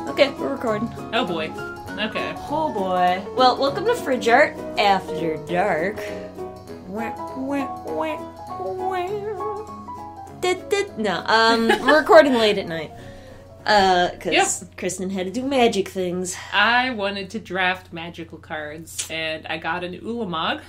Okay, we're recording. Oh boy. Okay. Oh boy. Well, welcome to FridgeArt After Dark. No, we're recording late at night. Because Kristen had to do magic things. I wanted to draft magical cards, and I got an Ulamog,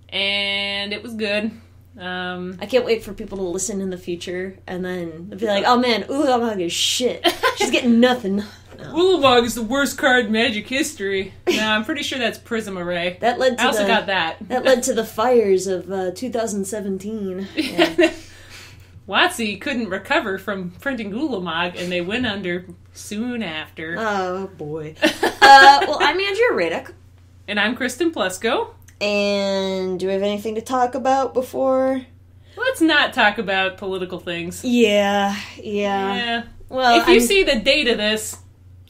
and it was good. I can't wait for people to listen in the future, and then they'll be like, oh man, Ulamog is shit. She's getting nothing. No. Ulamog is the worst card in Magic history. No, I'm pretty sure that's Prism Array. That led to I also got that. That led to the fires of 2017. Yeah. WotC couldn't recover from printing Ulamog, and they went under soon after. Oh, boy. Well, I'm Andrea Radek. And I'm Kristen Plesko. And do we have anything to talk about before? Let's not talk about political things. Yeah. Well, if you see the date of this,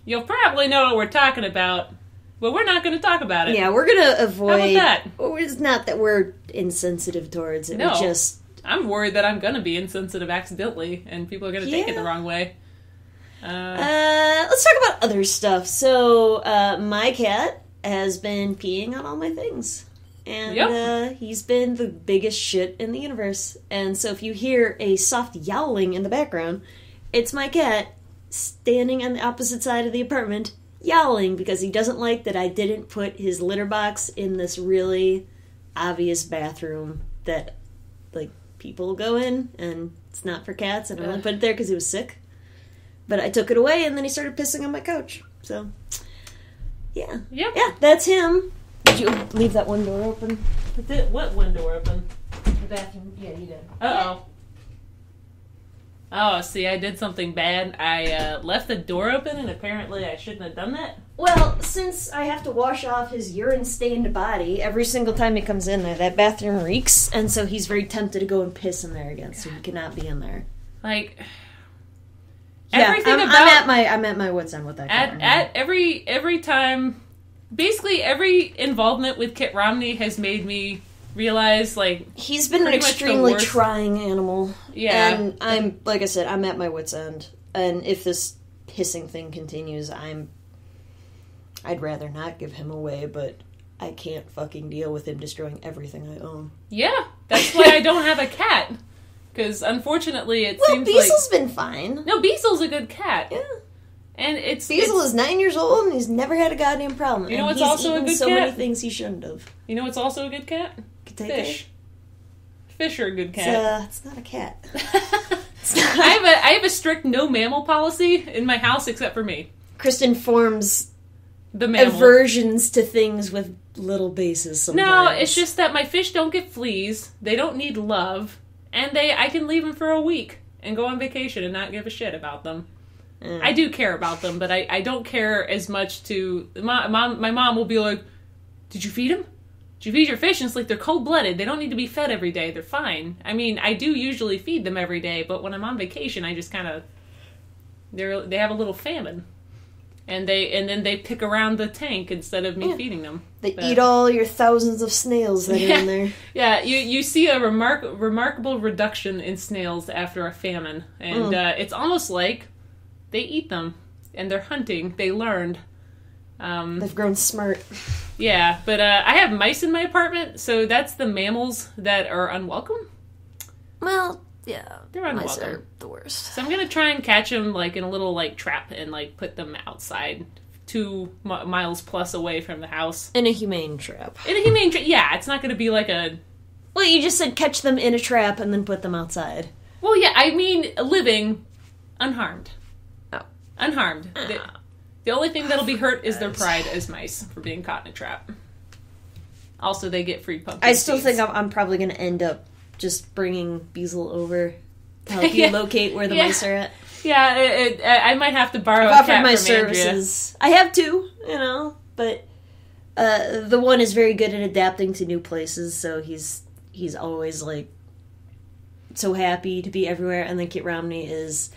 you'll probably know what we're talking about. But we're not going to talk about it. Yeah, we're going to avoid... How about that? It's not that we're insensitive towards it. No. We're just... I'm worried that I'm going to be insensitive accidentally, and people are going to take it the wrong way. Let's talk about other stuff. So, my cat has been peeing on all my things. And he's been the biggest shit in the universe. And so if you hear a soft yowling in the background, it's my cat standing on the opposite side of the apartment yowling because he doesn't like that I didn't put his litter box in this really obvious bathroom that, like, people go in, and it's not for cats, and I only put it there because he was sick. But I took it away, and then he started pissing on my couch. So, yeah. Yep. Yeah, that's him. Did you leave that one door open? What window open? The bathroom. Yeah, you did. Uh-oh. Oh, see, I did something bad. I left the door open, and apparently I shouldn't have done that. Well, since I have to wash off his urine-stained body every single time he comes in there, that bathroom reeks, and so he's very tempted to go and piss in there again, so he cannot be in there. Like, everything I'm at my wit's end with that. At every time, basically every involvement with Kit Romney has made me realize, like, he's been an extremely trying animal. Yeah. And I'm, like I said, I'm at my wit's end. And if this pissing thing continues, I'd rather not give him away, but I can't fucking deal with him destroying everything I own. Yeah, that's why I don't have a cat. Because, unfortunately, it seems like... Well, Beasel's been fine. No, Beasel's a good cat. Yeah. And Beasel is 9 years old, and he's never had a goddamn problem. You know what's also a good so cat? Many things he shouldn't have. You know what's also a good cat? Fish. Fish are a good cat. It's not a cat. I have a strict no mammal policy in my house except for me. Kristen forms the mammal aversions to things with little bases sometimes. No, it's just that my fish don't get fleas, they don't need love, and I can leave them for a week and go on vacation and not give a shit about them. I do care about them, but I don't care as much to... My mom will be like, did you feed him? Did you feed your fish? And it's like, they're cold-blooded. They don't need to be fed every day. They're fine. I mean, I do usually feed them every day, but when I'm on vacation, I just kind of... They have a little famine. And then they pick around the tank instead of me feeding them. They eat all your thousands of snails that are in there. Yeah, you see a remarkable reduction in snails after a famine. And it's almost like they eat them. And they're hunting. They learned. They've grown smart. Yeah, but I have mice in my apartment, so that's the mammals that are unwelcome. Well, yeah, they're unwelcome. Mice are the worst. So I'm gonna try and catch them like in a little like trap and like put them outside, 2 miles plus away from the house. In a humane trap. Yeah, it's not gonna be like a. Well, you just said catch them in a trap and then put them outside. Well, yeah, I mean living, unharmed. Oh, unharmed. The only thing that'll be hurt is their pride as mice for being caught in a trap. Also, they get free pumpkin I still seeds. think I'm probably going to end up just bringing Beazel over to help you locate where the mice are at. Yeah, I might have to borrow I've a cat my from services. Andrea. I have 2, but the one is very good at adapting to new places, so he's always, like, so happy to be everywhere. And then Kit Romney is...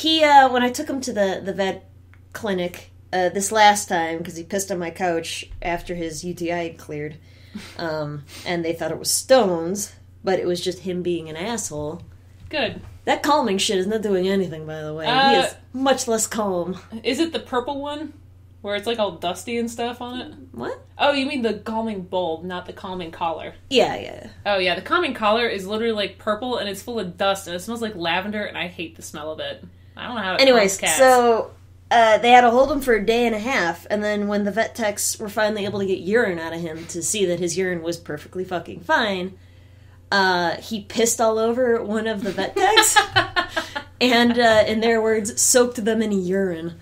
when I took him to the vet clinic this last time, because he pissed on my couch after his UTI had cleared, and they thought it was stones, but it was just him being an asshole, Good. That calming shit is not doing anything, by the way. He is much less calm. Is it the purple one? Where it's like all dusty and stuff on it? What? Oh, you mean the calming bulb, not the calming collar. Yeah. Oh, yeah, the calming collar is literally like purple and it's full of dust and it smells like lavender and I hate the smell of it. I don't know how it Anyways, cats. so they had to hold him for a day and a half, and then when the vet techs were finally able to get urine out of him to see that his urine was perfectly fucking fine, he pissed all over one of the vet techs and, in their words, soaked them in urine.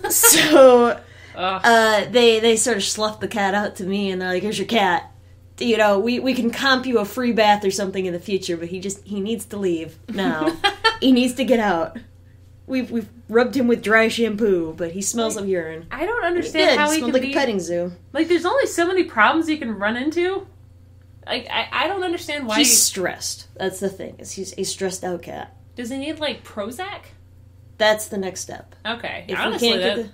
So... they sort of sloughed the cat out to me, and they're like, here's your cat. You know, we can comp you a free bath or something in the future, but he needs to leave now. He needs to get out. We've rubbed him with dry shampoo, but he smells of urine. I don't understand how he smelled can like a petting zoo. Like, there's only so many problems you can run into. Like, I don't understand why he's stressed. That's the thing. He's a stressed out cat. Does he need, like, Prozac? That's the next step. Okay. If honestly, we can't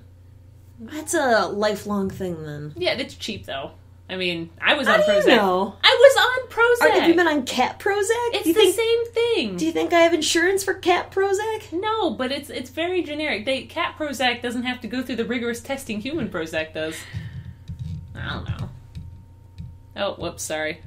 that's a lifelong thing, then. Yeah, it's cheap, though. I mean, I was on Prozac. How do you know? I was on Prozac. Have you been on cat Prozac? It's the same thing. Do you think I have insurance for cat Prozac? No, but it's very generic. Cat Prozac doesn't have to go through the rigorous testing human Prozac does. I don't know. Oh, whoops, sorry.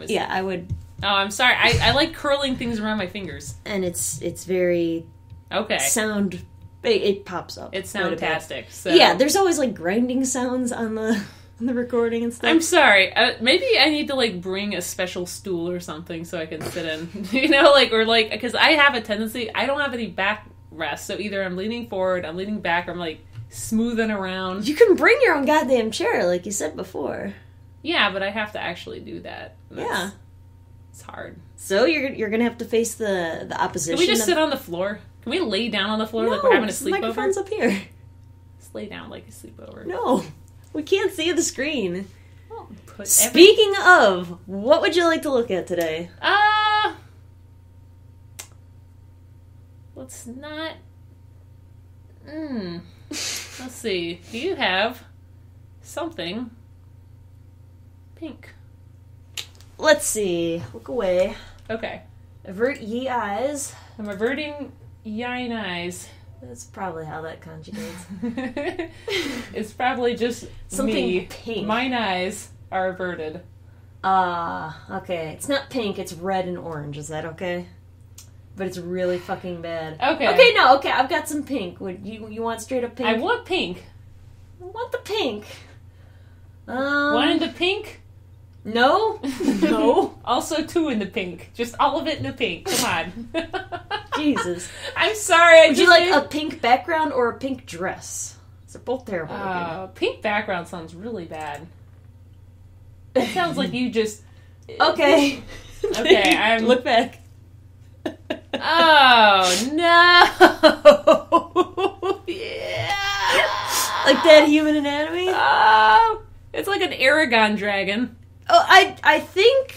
Yeah, I would... Oh, I'm sorry. I like curling things around my fingers. And it's very... Okay. Sound... It pops up. It's soundtastic. So. Yeah, there's always, like, grinding sounds on the recording and stuff. I'm sorry. Maybe I need to, like, bring a special stool or something so I can sit in. You know, like, or, like, because I have a tendency... I don't have any backrest, so either I'm leaning forward, I'm leaning back, or I'm, like, smoothing around. You can bring your own goddamn chair, like you said before. Yeah, but I have to actually do that. Yeah. It's hard. So you're gonna have to face the opposition. Can we just sit on the floor? Can we lay down on the floor no, like we're having a sleepover? The microphone's up here. Just lay down like a sleepover. No. We can't see the screen. Well, Speaking of, what would you like to look at today? Let's not... Let's see. Do you have something pink? Let's see. Look away. Okay. Avert ye eyes. I'm averting yine eyes. That's probably how that conjugates. It's probably just something me. Pink. Mine eyes are averted. Okay. It's not pink, it's red and orange. Is that okay? But it's really fucking bad. Okay. Okay, no, okay, I've got some pink. Would you want straight up pink? I want pink. I want the pink. One in the pink? No. No. Also two in the pink. Just all of it in the pink. Come on. Jesus. I'm sorry. Would you like a pink background or a pink dress? They're both terrible looking. Pink background sounds really bad. It sounds like you just... Okay. Okay, I'm... Look back. Oh, no! Yeah! Like that Human Anatomy? Oh! It's like an Aragon dragon. Oh, I think...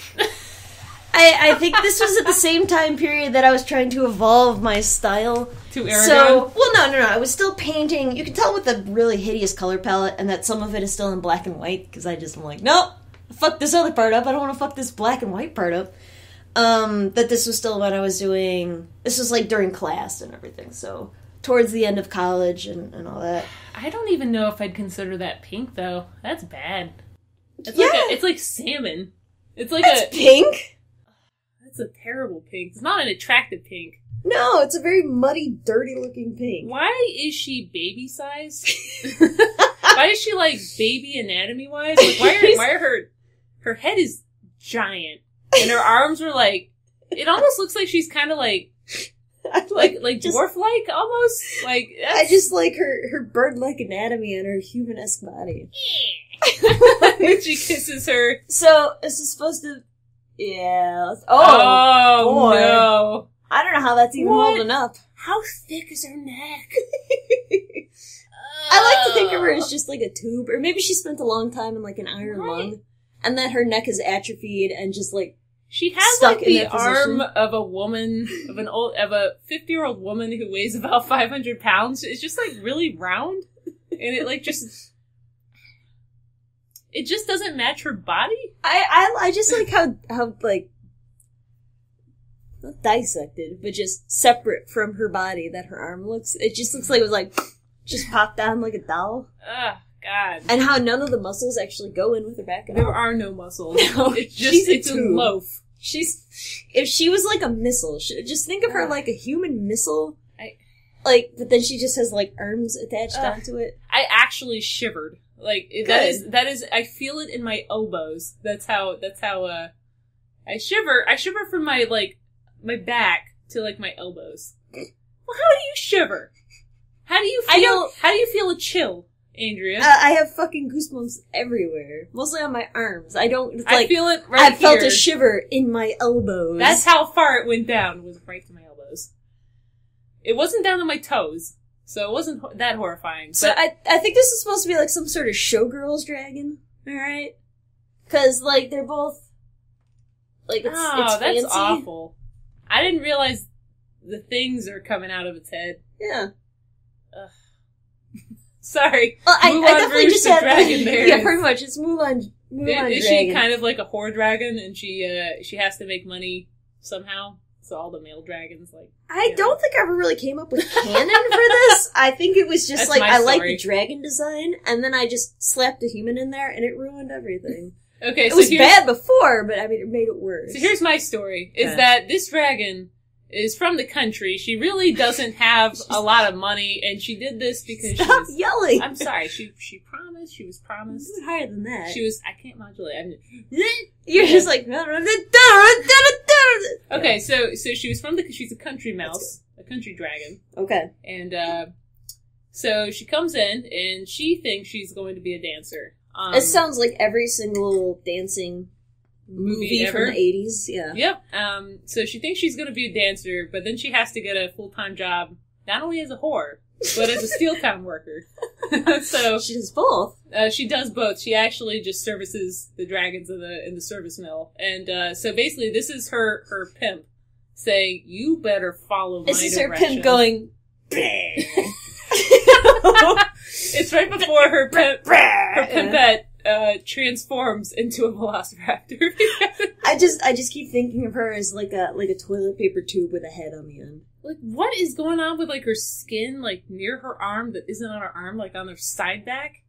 I think this was at the same time period that I was trying to evolve my style. To Aragon? So, well, no. I was still painting. You can tell with the really hideous color palette and that some of it is still in black and white, because I just am like, nope, fuck this other part up. I don't want to fuck this black and white part up. That this was still what I was doing. This was like during class and everything, so towards the end of college and all that. I don't even know if I'd consider that pink, though. That's bad. It's yeah. Like it's like salmon. It's like That's pink? That's a terrible pink. It's not an attractive pink. No, it's a very muddy, dirty-looking pink. Why is she baby-sized? Why is she, like, baby anatomy-wise? Like, why are her head is giant, and her arms are, like, it almost looks like she's kind of, like dwarf-like, almost? Like, I just like her bird-like anatomy and her human-esque body. When she kisses her. So, this is supposed to... Yeah. Oh boy. No. I don't know how that's even holding up. How thick is her neck? I like to think of her as just like a tube, or maybe she spent a long time in like an iron lung, and then her neck is atrophied and just like she has stuck like the arm of a woman, of a 50-year-old woman who weighs about 500 pounds. It's just like really round, and it like just. It just doesn't match her body. I just like how like not dissected, but just separate from her body that her arm looks. It just looks like it was like, just popped down like a doll. Ugh, God. And how none of the muscles actually go in with her back at all. There are no muscles. No, it's a loaf. If she was like a missile, just think of her like a human missile. But then she just has like arms attached onto it. I actually shivered. Like, that is, I feel it in my elbows. That's how, I shiver. I shiver from my back to, like, my elbows. Well, how do you shiver? How do you feel a chill, Andrea? I have fucking goosebumps everywhere. Mostly on my arms. I feel it right I felt here. a shiver in my elbows. That's how far it went down, was right to my elbows. It wasn't down to my toes. So it wasn't that horrifying. So I think this is supposed to be like some sort of showgirls dragon, alright? Cause like they're both like it's fancy. That's awful. I didn't realize the things are coming out of its head. Yeah. Ugh. Sorry. Well, I definitely just had dragon there. Yeah, pretty much. It's Mulan dragon. Is she kind of like a whore dragon and she has to make money somehow? So all the male dragons, like... I don't think I ever really came up with canon for this. I think it was just That's I story. liked the dragon design, and then I just slapped a human in there, and it ruined everything. Okay, it was bad before, but I mean, it made it worse. So here's my story, is that this dragon is from the country. She really doesn't have a lot of money, and she did this because Stop yelling! I'm sorry, she promised, she was promised. It's higher than that. She was, I can't modulate, You're just like... Okay, so she was she's a country mouse, a country dragon. Okay. And, so she comes in, and she thinks she's going to be a dancer. It sounds like every single dancing movie from the 80s, yeah. Yep. So she thinks she's going to be a dancer, but then she has to get a full-time job, not only as a whore, but as a steel con worker. So she does both. She does both. She actually just services the dragons in the service mill. And so basically this is her pimp saying, you better follow my directions. This is her pimp going... It's right before her pimpette transforms into a velociraptor. I just keep thinking of her as like a toilet paper tube with a head on the end. Like, what is going on with, like, her skin, like, near her arm that isn't on her arm, like, on her side back?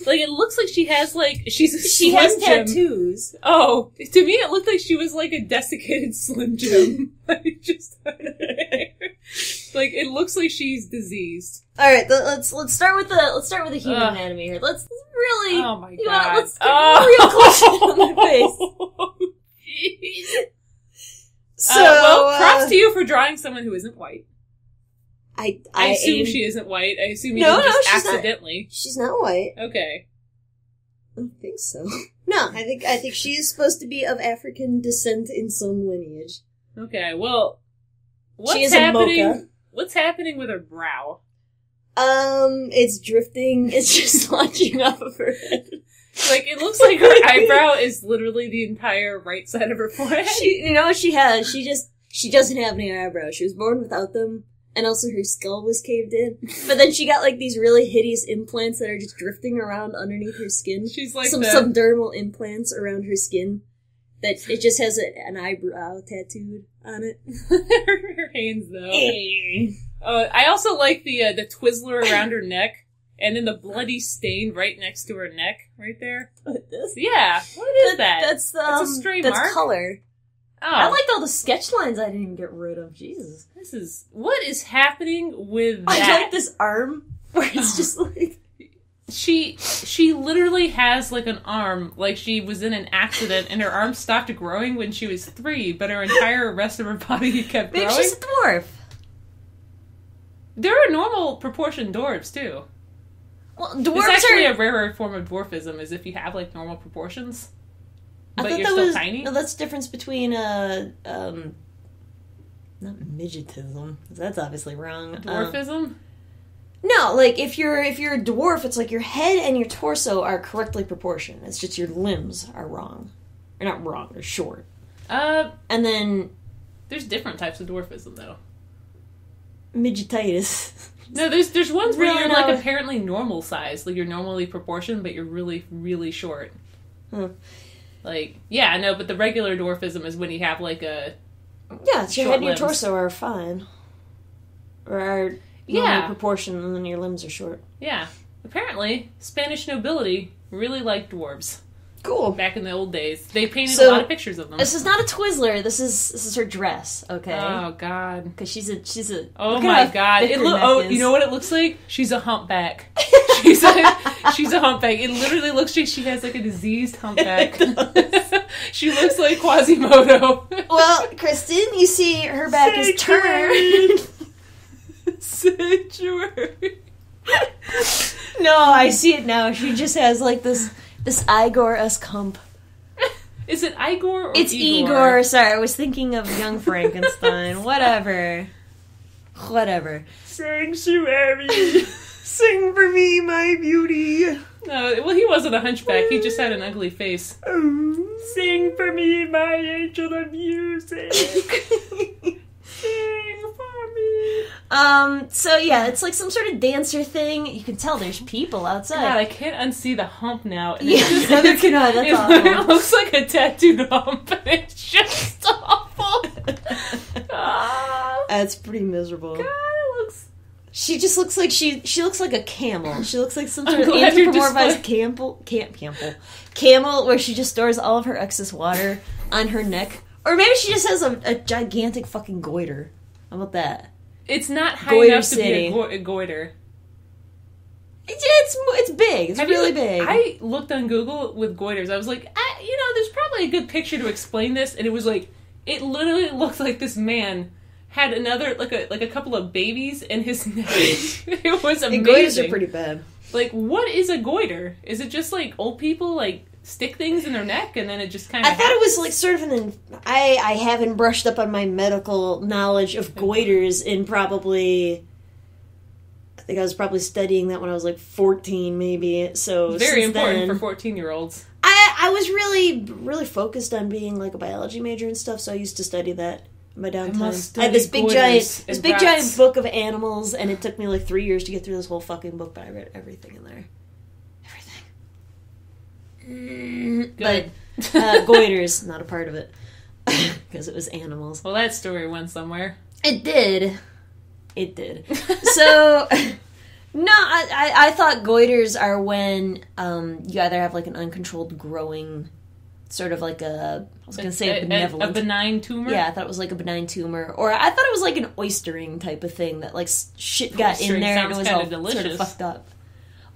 Like, it looks like she has, like, she has tattoos. Oh, to me it looked like she was, like, a desiccated Slim Jim. Like, just... like, it looks like she's diseased. Alright, let's start with the human anatomy here. Let's really... Oh my god. Let's get real close on my face. Jeez. So, well, props to you for drawing someone who isn't white. I assume she isn't white. I assume you didn't just accidentally. She's not white. Okay. I don't think so. No, I think she is supposed to be of African descent in some lineage. Okay, well, she is a mocha. What's happening with her brow? It's drifting. It's just launching off of her head. Like, it looks like her eyebrow is literally the entire right side of her forehead. You know what she has? She doesn't have any eyebrows. She was born without them, and also her skull was caved in. But then she got, like, these really hideous implants that are just drifting around underneath her skin. She's like some subdermal implants around her skin. That it just has an eyebrow tattooed on it. Her hands, though. I also like the Twizzler around her neck. And then the bloody stain right next to her neck, right there. What, this? Yeah. What is that? That's a stray mark? That's color. Oh. I liked all the sketch lines I didn't even get rid of. Jesus. What is happening with that? I like this arm, where it's just like... She literally has, like, an arm, like she was in an accident, and her arm stopped growing when she was 3, but her entire rest of her body kept growing. Maybe she's a dwarf. There are normal proportioned dwarves, too. Well, dwarves it's actually a rarer form of dwarfism, is if you have, like, normal proportions, but you're still tiny. No, that's the difference between, not midgetism. That's obviously wrong. Dwarfism? No, like, if you're a dwarf, it's like your head and your torso are correctly proportioned. It's just your limbs are wrong. Or not wrong, they're short. And then... There's different types of dwarfism, though. Midgetitis. No, there's ones where you're, like, apparently normal size. Like, you're normally proportioned, but you're really, really short. Huh. Like, yeah, no, but the regular dwarfism is when you have, like, a Yeah, it's your head and your limbs. torso are fine. Or are normally proportioned, and then your limbs are short. Yeah. Apparently, Spanish nobility really liked dwarves. Cool. Back in the old days. They painted a lot of pictures of them. This is not a Twizzler. This is her dress, okay? Oh, God. Because she's a... Oh, my God. You know what it looks like? She's a humpback. She's a humpback. It literally looks like she has, like, a diseased humpback. She looks like Quasimodo. Well, Kristen, you see her back is turned. Sanctuary. No, I see it now. She just has, like, this Igor-esque hump. Is it Igor or It's Igor. Sorry, I was thinking of Young Frankenstein. Whatever. Sanctuary. Sing for me, my beauty. No, well, he wasn't a hunchback. He just had an ugly face. Sing for me, my angel of music. Sing for me. So yeah, it's like some sort of dancer thing. You can tell there's people outside. God, I can't unsee the hump now. And Yeah, neither can I. That's awful. It looks like a tattooed hump, and it's just awful. That's pretty miserable. God, it looks... She just looks like she looks like a camel. She looks like some sort of anthropomorphized camel where she just stores all of her excess water on her neck. Or maybe she just has a gigantic fucking goiter. How about that? It's not high Goiter enough City. to be a goiter. It's big. It's really big. I looked on Google with goiters. I was like, there's probably a good picture to explain this. And it was like, it literally looked like this man had another, like a couple of babies in his neck. It was amazing. Goiters are pretty bad. Like, what is a goiter? Is it just like old people like stick things in their neck and then it just kind of... I thought it was like sort of I haven't brushed up on my medical knowledge of goiters in probably... I think I was probably studying that when I was like 14 maybe, so very since important then, for 14-year-olds. I was really focused on being like a biology major and stuff, so I used to study that in my downtime. I had this big giant book of animals, and it took me like 3 years to get through this whole fucking book, but I read everything in there. Good. But goiters, not a part of it. Because it was animals. Well, that story went somewhere. It did. So, no, I thought goiters are when you either have like an uncontrolled growing, sort of like a benevolent. A benign tumor? Yeah, I thought it was like a benign tumor. Or I thought it was like an oystering type of thing that like shit got in there and it was all delicious. sort of fucked up.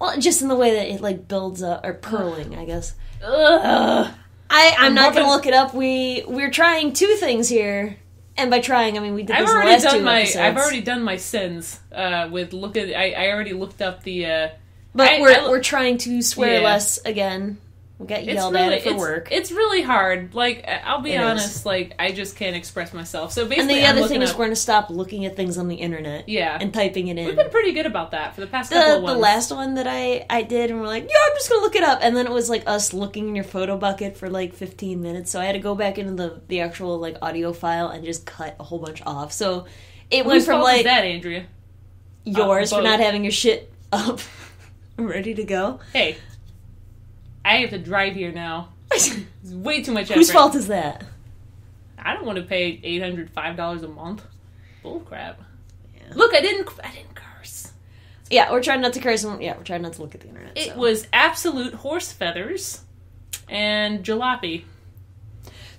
Well, just in the way that it, like, builds up, or purling, I guess. Ugh. I'm not going to look it up. We're trying two things here. And by trying, I mean, we did this last two episodes. I've already done my sins, with I already looked up the, But we're trying to swear less again. We got yelled at it for work. It's really hard. Like, I'll be honest, like, I just can't express myself. So basically, and the other thing is we're going to stop looking at things on the internet. Yeah. And typing it in. We've been pretty good about that for the past couple of ones. The last one that I did, and we're like, I'm just going to look it up. And then it was, like, us looking in your photo bucket for, like, 15 minutes. So I had to go back into the actual, like, audio file and just cut a whole bunch off. So it went from, like... Whose fault is that, Andrea? Yours for not having your shit up ready to go. Hey. I have to drive here now. It's way too much effort. Whose fault is that? I don't want to pay $805 a month. Bullcrap. Yeah. Look, I didn't curse. Yeah, we're trying not to curse. And, we're trying not to look at the internet. It was absolute horse feathers and jalopy.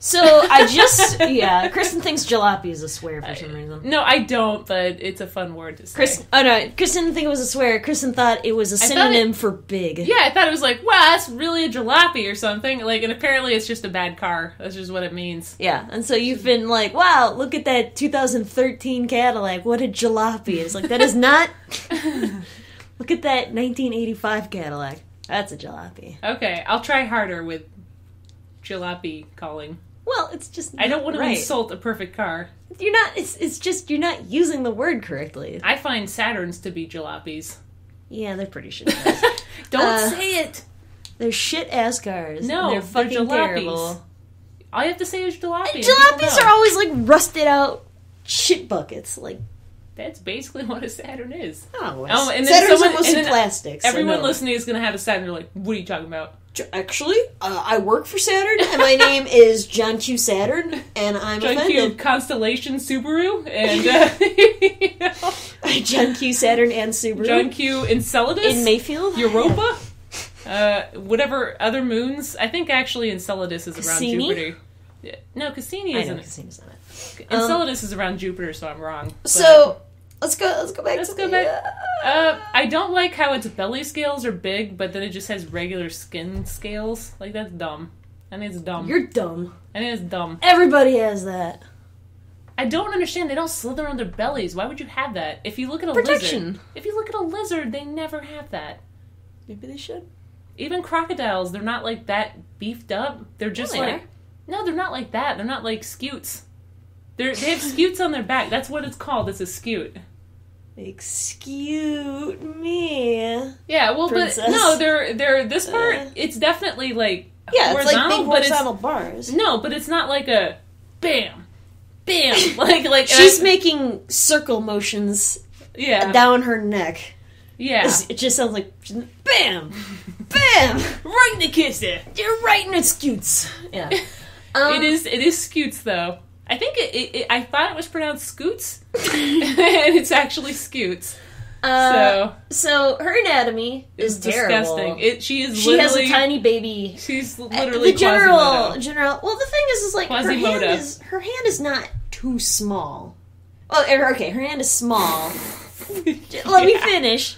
So, I just... Kristen thinks jalopy is a swear for some reason. No, I don't, but it's a fun word to say. Kristen didn't think it was a swear. Kristen thought it was a synonym for big. Yeah, I thought it was like, wow, that's really a jalopy or something. Like, and apparently it's just a bad car. That's just what it means. Yeah, and so you've been like, wow, look at that 2013 Cadillac. What a jalopy. It's like, that is not... Look at that 1985 Cadillac. That's a jalopy. Okay, I'll try harder with jalopy calling. Well, it's just I don't want to insult a perfect car. You're not. It's just you're not using the word correctly. I find Saturns to be jalopies. Yeah, they're pretty shit. Don't say it. They're shit ass cars. No, they're fucking jalopies. Terrible. All you have to say is jalopy. Jalopies are always like rusted out shit buckets. Like that's basically what a Saturn is. Oh, and then Saturns are mostly plastics. Everyone listening is going to have a Saturn. They're like, "What are you talking about?" Actually, I work for Saturn, and my name is John Q. Saturn, and I'm John offended. Q. Constellation Subaru, and John Q. Saturn and Subaru. John Q. Enceladus in Mayfield, Europa, whatever other moons. I think actually Enceladus is around Jupiter. No, Cassini isn't. I know Cassini's not it. Enceladus is around Jupiter, so I'm wrong. So let's go back. I don't like how its belly scales are big, but then it just has regular skin scales. Like, that's dumb. I think it's dumb. You're dumb. I think it's dumb. Everybody has that. I don't understand. They don't slither on their bellies. Why would you have that? If you look at a Protection. lizard, if you look at a lizard, they never have that. Maybe they should. Even crocodiles, they're not like that beefed up. They're just no, they're not like that. They're not like scutes. They have scutes on their back. That's what it's called. It's a scute. Excuse me. Yeah, well, Princess. but no, they're this part. It's definitely like horizontal, it's like big but horizontal bars. No, but it's not like a bam, bam. like she's making circle motions. Yeah, down her neck. Yeah, it just sounds like bam, bam, right in the kiss there. You're right in the scutes. Yeah, it is scutes though. I think I thought it was pronounced scoots, and it's actually scoots. So her anatomy is disgusting. Terrible. She has a tiny baby. She's literally the general. Well, the thing is like her hand is not too small. Well, okay, her hand is small. Let me finish.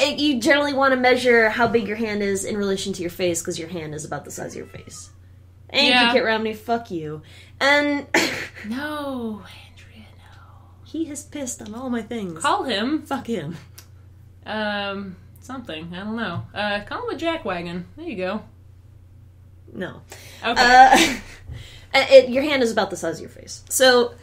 You generally want to measure how big your hand is in relation to your face because your hand is about the size of your face. And you Kit Romney, fuck you. And no, Andrea, no. He has pissed on all my things. Call him. Fuck him. Something. I don't know. Call him a jackwagon. There you go. No. Okay. Your hand is about the size of your face. So,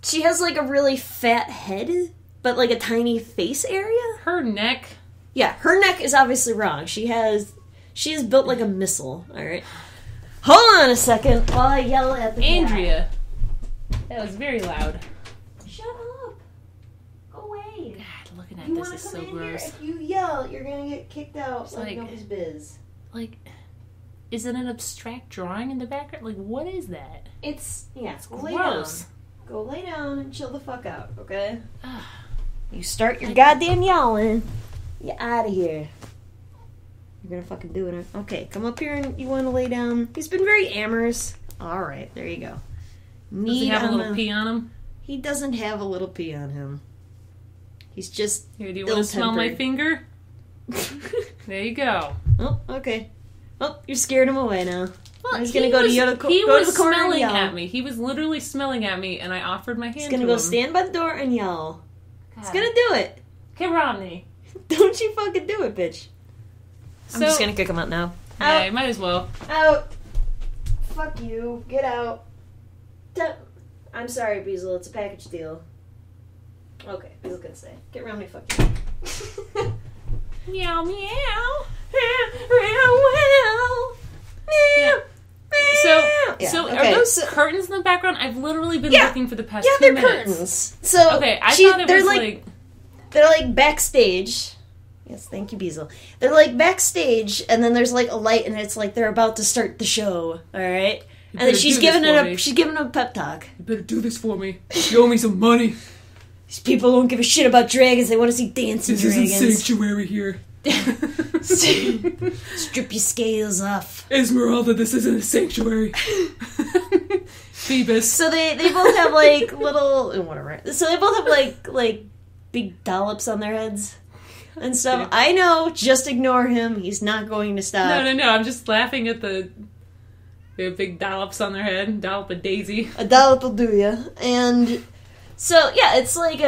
she has like a really fat head, but like a tiny face area. Her neck. Yeah, her neck is obviously wrong. She is built like a missile. All right. Hold on a second while I yell at the Andrea. Cat. That was very loud. Shut up. Go away. God, looking at this is so gross. If you yell, you're gonna get kicked out. It's like nobody's biz. Like, is it an abstract drawing in the background? Like, what is that? It's gross. Go lay down and chill the fuck out, okay? You start your goddamn yelling, you're out of here. You're gonna fucking do it. Okay, come up here and you want to lay down. He's been very amorous. All right, there you go. Does he have a little pee on him? He doesn't have a little pee on him. He's just Here, do you want to smell my finger? There you go. Oh, okay. Oh, you're scared him away now. Well, he's gonna go to the corner. He was smelling at me. He was literally smelling at me, and I offered my hand to him. He's gonna go stand by the door and yell. God. He's gonna do it. Okay, Romney. Don't you fucking do it, bitch. I'm just gonna kick him out now. Yeah, you might as well. Out. Fuck you. Get out. I'm sorry, Beazle. It's a package deal. Okay, Beazle can stay. Get Romney, fuck you. Meow, meow. So okay, are those curtains in the background? I've literally been looking for the past 2 they're minutes. Curtains. So okay, I thought it was like they're like backstage. Yes, thank you, Beazle. They're like backstage, and then there's like a light, and it's like they're about to start the show. All right, and then she's giving him a pep talk. You better do this for me. You owe me some money. These people don't give a shit about dragons. They want to see dancing dragons. This isn't sanctuary here. Strip your scales off. Esmeralda, this isn't a sanctuary. Phoebus. So they both have like little whatever. So they both have like big dollops on their heads and stuff. Yeah. I know, just ignore him. He's not going to stop. No. I'm just laughing at they have big dollops on their head. Dollop a daisy. A dollop will do ya. And so yeah, it's like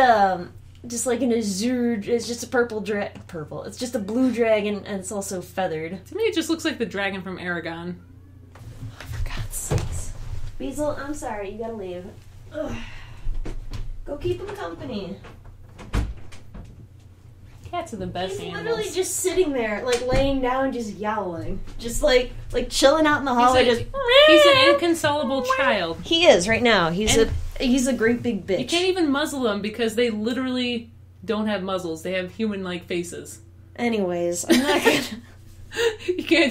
just like an azure. It's just a purple. It's just a blue dragon, and it's also feathered. To me, it just looks like the dragon from Aragon. Oh, for God's sakes, Beazle, I'm sorry, you gotta leave. Ugh. Go keep him company. Cats are the best He's animals. Literally just sitting there, like laying down, just yowling, just like chilling out in the hallway. He's an inconsolable child. He is right now. He's a great big bitch. You can't even muzzle them because they literally don't have muzzles. They have human-like faces. Anyways, I'm not gonna. You can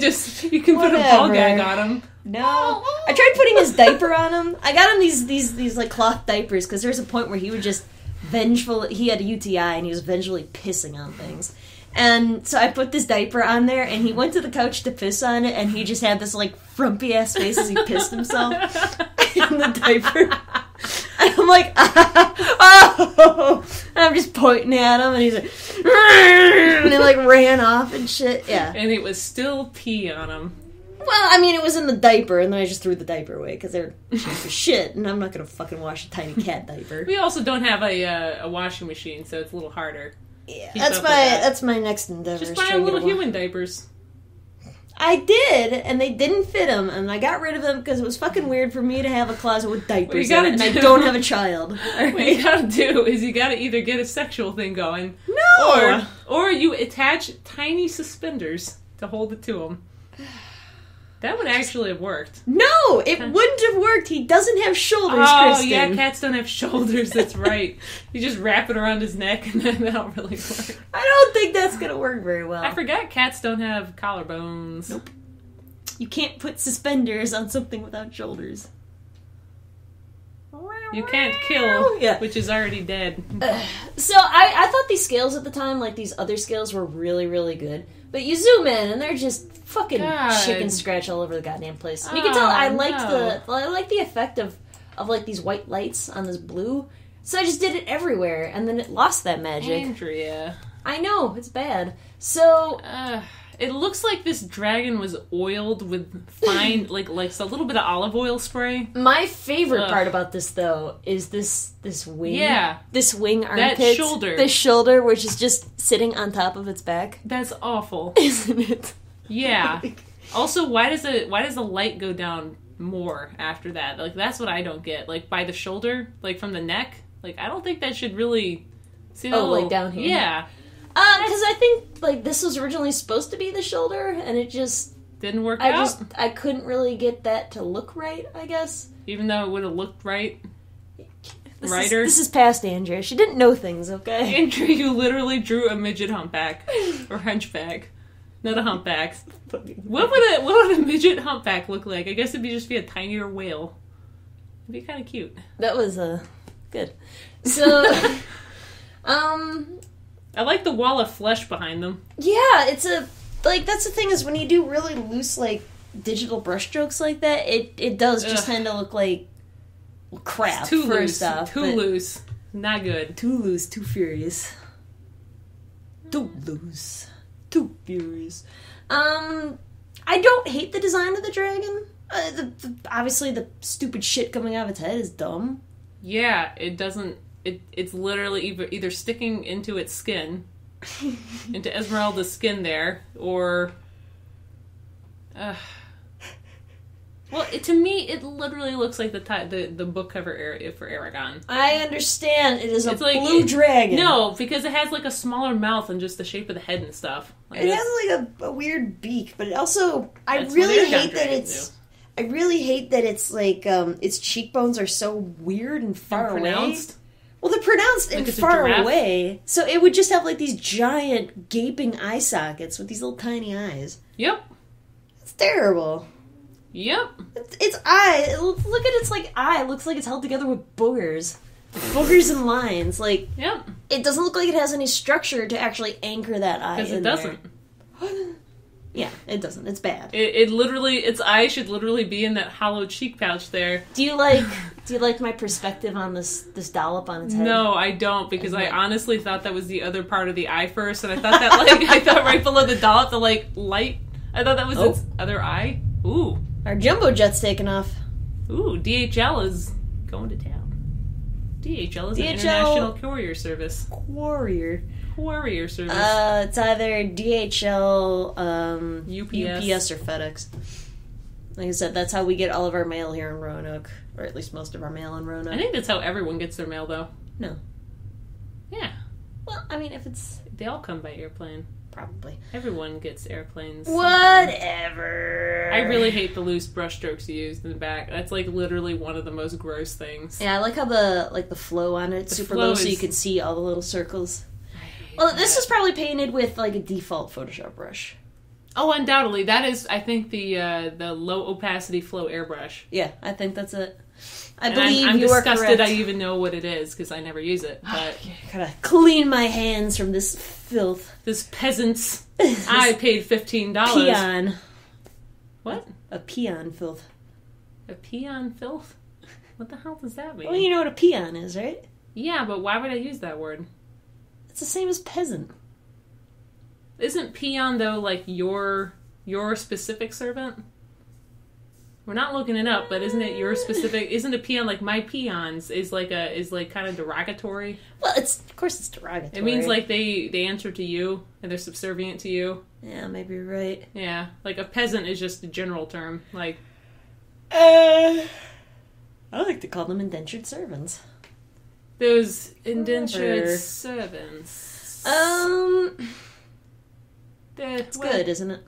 put a ball gag on him. No. I tried putting his diaper on him. I got him these like cloth diapers because there's a point where he would just he had a UTI and he was vengefully pissing on things. And so I put this diaper on there and he went to the couch to piss on it and he just had this like frumpy ass face as he pissed himself in the diaper. And I'm like, oh! And I'm just pointing at him and he's like, and he like ran off and shit. Yeah. And it was still pee on him. Well, I mean, it was in the diaper, and then I just threw the diaper away, because they're cheap as shit, and I'm not going to fucking wash a tiny cat diaper. We also don't have a washing machine, so it's a little harder. Yeah, that's my next endeavor. Just buy little human diapers. I did, and they didn't fit him, and I got rid of them, because it was fucking weird for me to have a closet with diapers in it, and I don't have a child. Right? What you gotta do is you gotta either get a sexual thing going, no, or you attach tiny suspenders to hold it to them. That would actually have worked. No, it wouldn't have worked. He doesn't have shoulders, oh, Kristen. Yeah, cats don't have shoulders. That's right. You just wrap it around his neck, and then that'll really work. I don't think that's going to work very well. I forgot cats don't have collarbones. Nope. You can't put suspenders on something without shoulders. You can't kill, which is already dead. So I thought these scales at the time, like these other scales, were really, really good. But you zoom in, and they're just fucking chicken scratch all over the goddamn place. And you can tell I liked the effect of like these white lights on this blue. So I just did it everywhere, and then it lost that magic. Andrea. I know, it's bad. So it looks like this dragon was oiled with fine, like a little bit of olive oil spray. My favorite part about this, though, is this wing. Yeah. This wing armpit. That shoulder. This shoulder, which is just sitting on top of its back. That's awful. Isn't it? Yeah. Also, why does the light go down more after that? Like, that's what I don't get. Like, by the shoulder, like from the neck. Like, I don't think that should really... See that like down here? Yeah. Because I think, like, this was originally supposed to be the shoulder, and it just... Didn't work out? I couldn't really get that to look right, I guess. Even though it would have looked right? This is past Andrea. She didn't know things, okay? Andrea, you literally drew a midget humpback. Or hunchback. Not a humpback. What would a midget humpback look like? I guess it'd just be a tinier whale. It'd be kind of cute. That was, good. So, I like the wall of flesh behind them. Yeah, it's that's the thing is when you do really loose, like, digital brushstrokes like that, it does just kind of look like crap. It's too loose. Stuff, too loose. Not good. Too loose, too furious. Too loose. Too furious. I don't hate the design of the dragon. Obviously, the stupid shit coming out of its head is dumb. Yeah, it doesn't... It's literally either sticking into its skin, into Esmeralda's skin there, or... Well, to me, it literally looks like the book cover area for Aragon. I understand. It is blue dragon. No, because it has like a smaller mouth and just the shape of the head and stuff. Like, it has like a weird beak, but it also... I really hate that it's like its cheekbones are so weird and far away. Well, they're pronounced and far away. So it would just have like these giant gaping eye sockets with these little tiny eyes. Yep. It's terrible. Yep. Its eye, look at its like eye. It looks like it's held together with boogers. Boogers and lines. Like, yep. It doesn't look like it has any structure to actually anchor that eye. Because it doesn't. Yeah, it doesn't. It's bad. It literally, its eye should literally be in that hollow cheek pouch there. Do you like my perspective on this dollop on its head? No, I don't, because I honestly thought that was the other part of the eye first, and I thought that I thought right below the dollop, the light, I thought that was its other eye. Ooh. Our jumbo jet's taking off. Ooh, DHL is going to town. DHL is an international courier service. Courier service. It's either DHL, UPS or FedEx. Like I said, that's how we get all of our mail here in Roanoke. Or at least most of our mail in Roanoke. I think that's how everyone gets their mail, though. No. Yeah. Well, I mean, if it's... They all come by airplane. Probably. Everyone gets airplanes. Whatever. I really hate the loose brushstrokes used in the back. That's like literally one of the most gross things. Yeah, I like how the flow on it's super low so you can see all the little circles. Well, this is probably painted with like a default Photoshop brush. Oh, undoubtedly. That is, I think, the low opacity flow airbrush. Yeah, I think that's it. I'm disgusted I even know what it is, because I never use it. But I gotta clean my hands from this filth. This peasant's... I paid $15. Peon. What? A peon filth. A peon filth? What the hell does that mean? Well, you know what a peon is, right? Yeah, but why would I use that word? It's the same as peasant. Isn't peon, though, like your specific servant? We're not looking it up, but isn't it your specific? Isn't a peon like my peons is like kind of derogatory? Well, of course it's derogatory. It means like they answer to you and they're subservient to you. Yeah, maybe you're right. Yeah, like a peasant is just a general term. Like, I like to call them indentured servants. Those indentured servants. It's good, isn't it?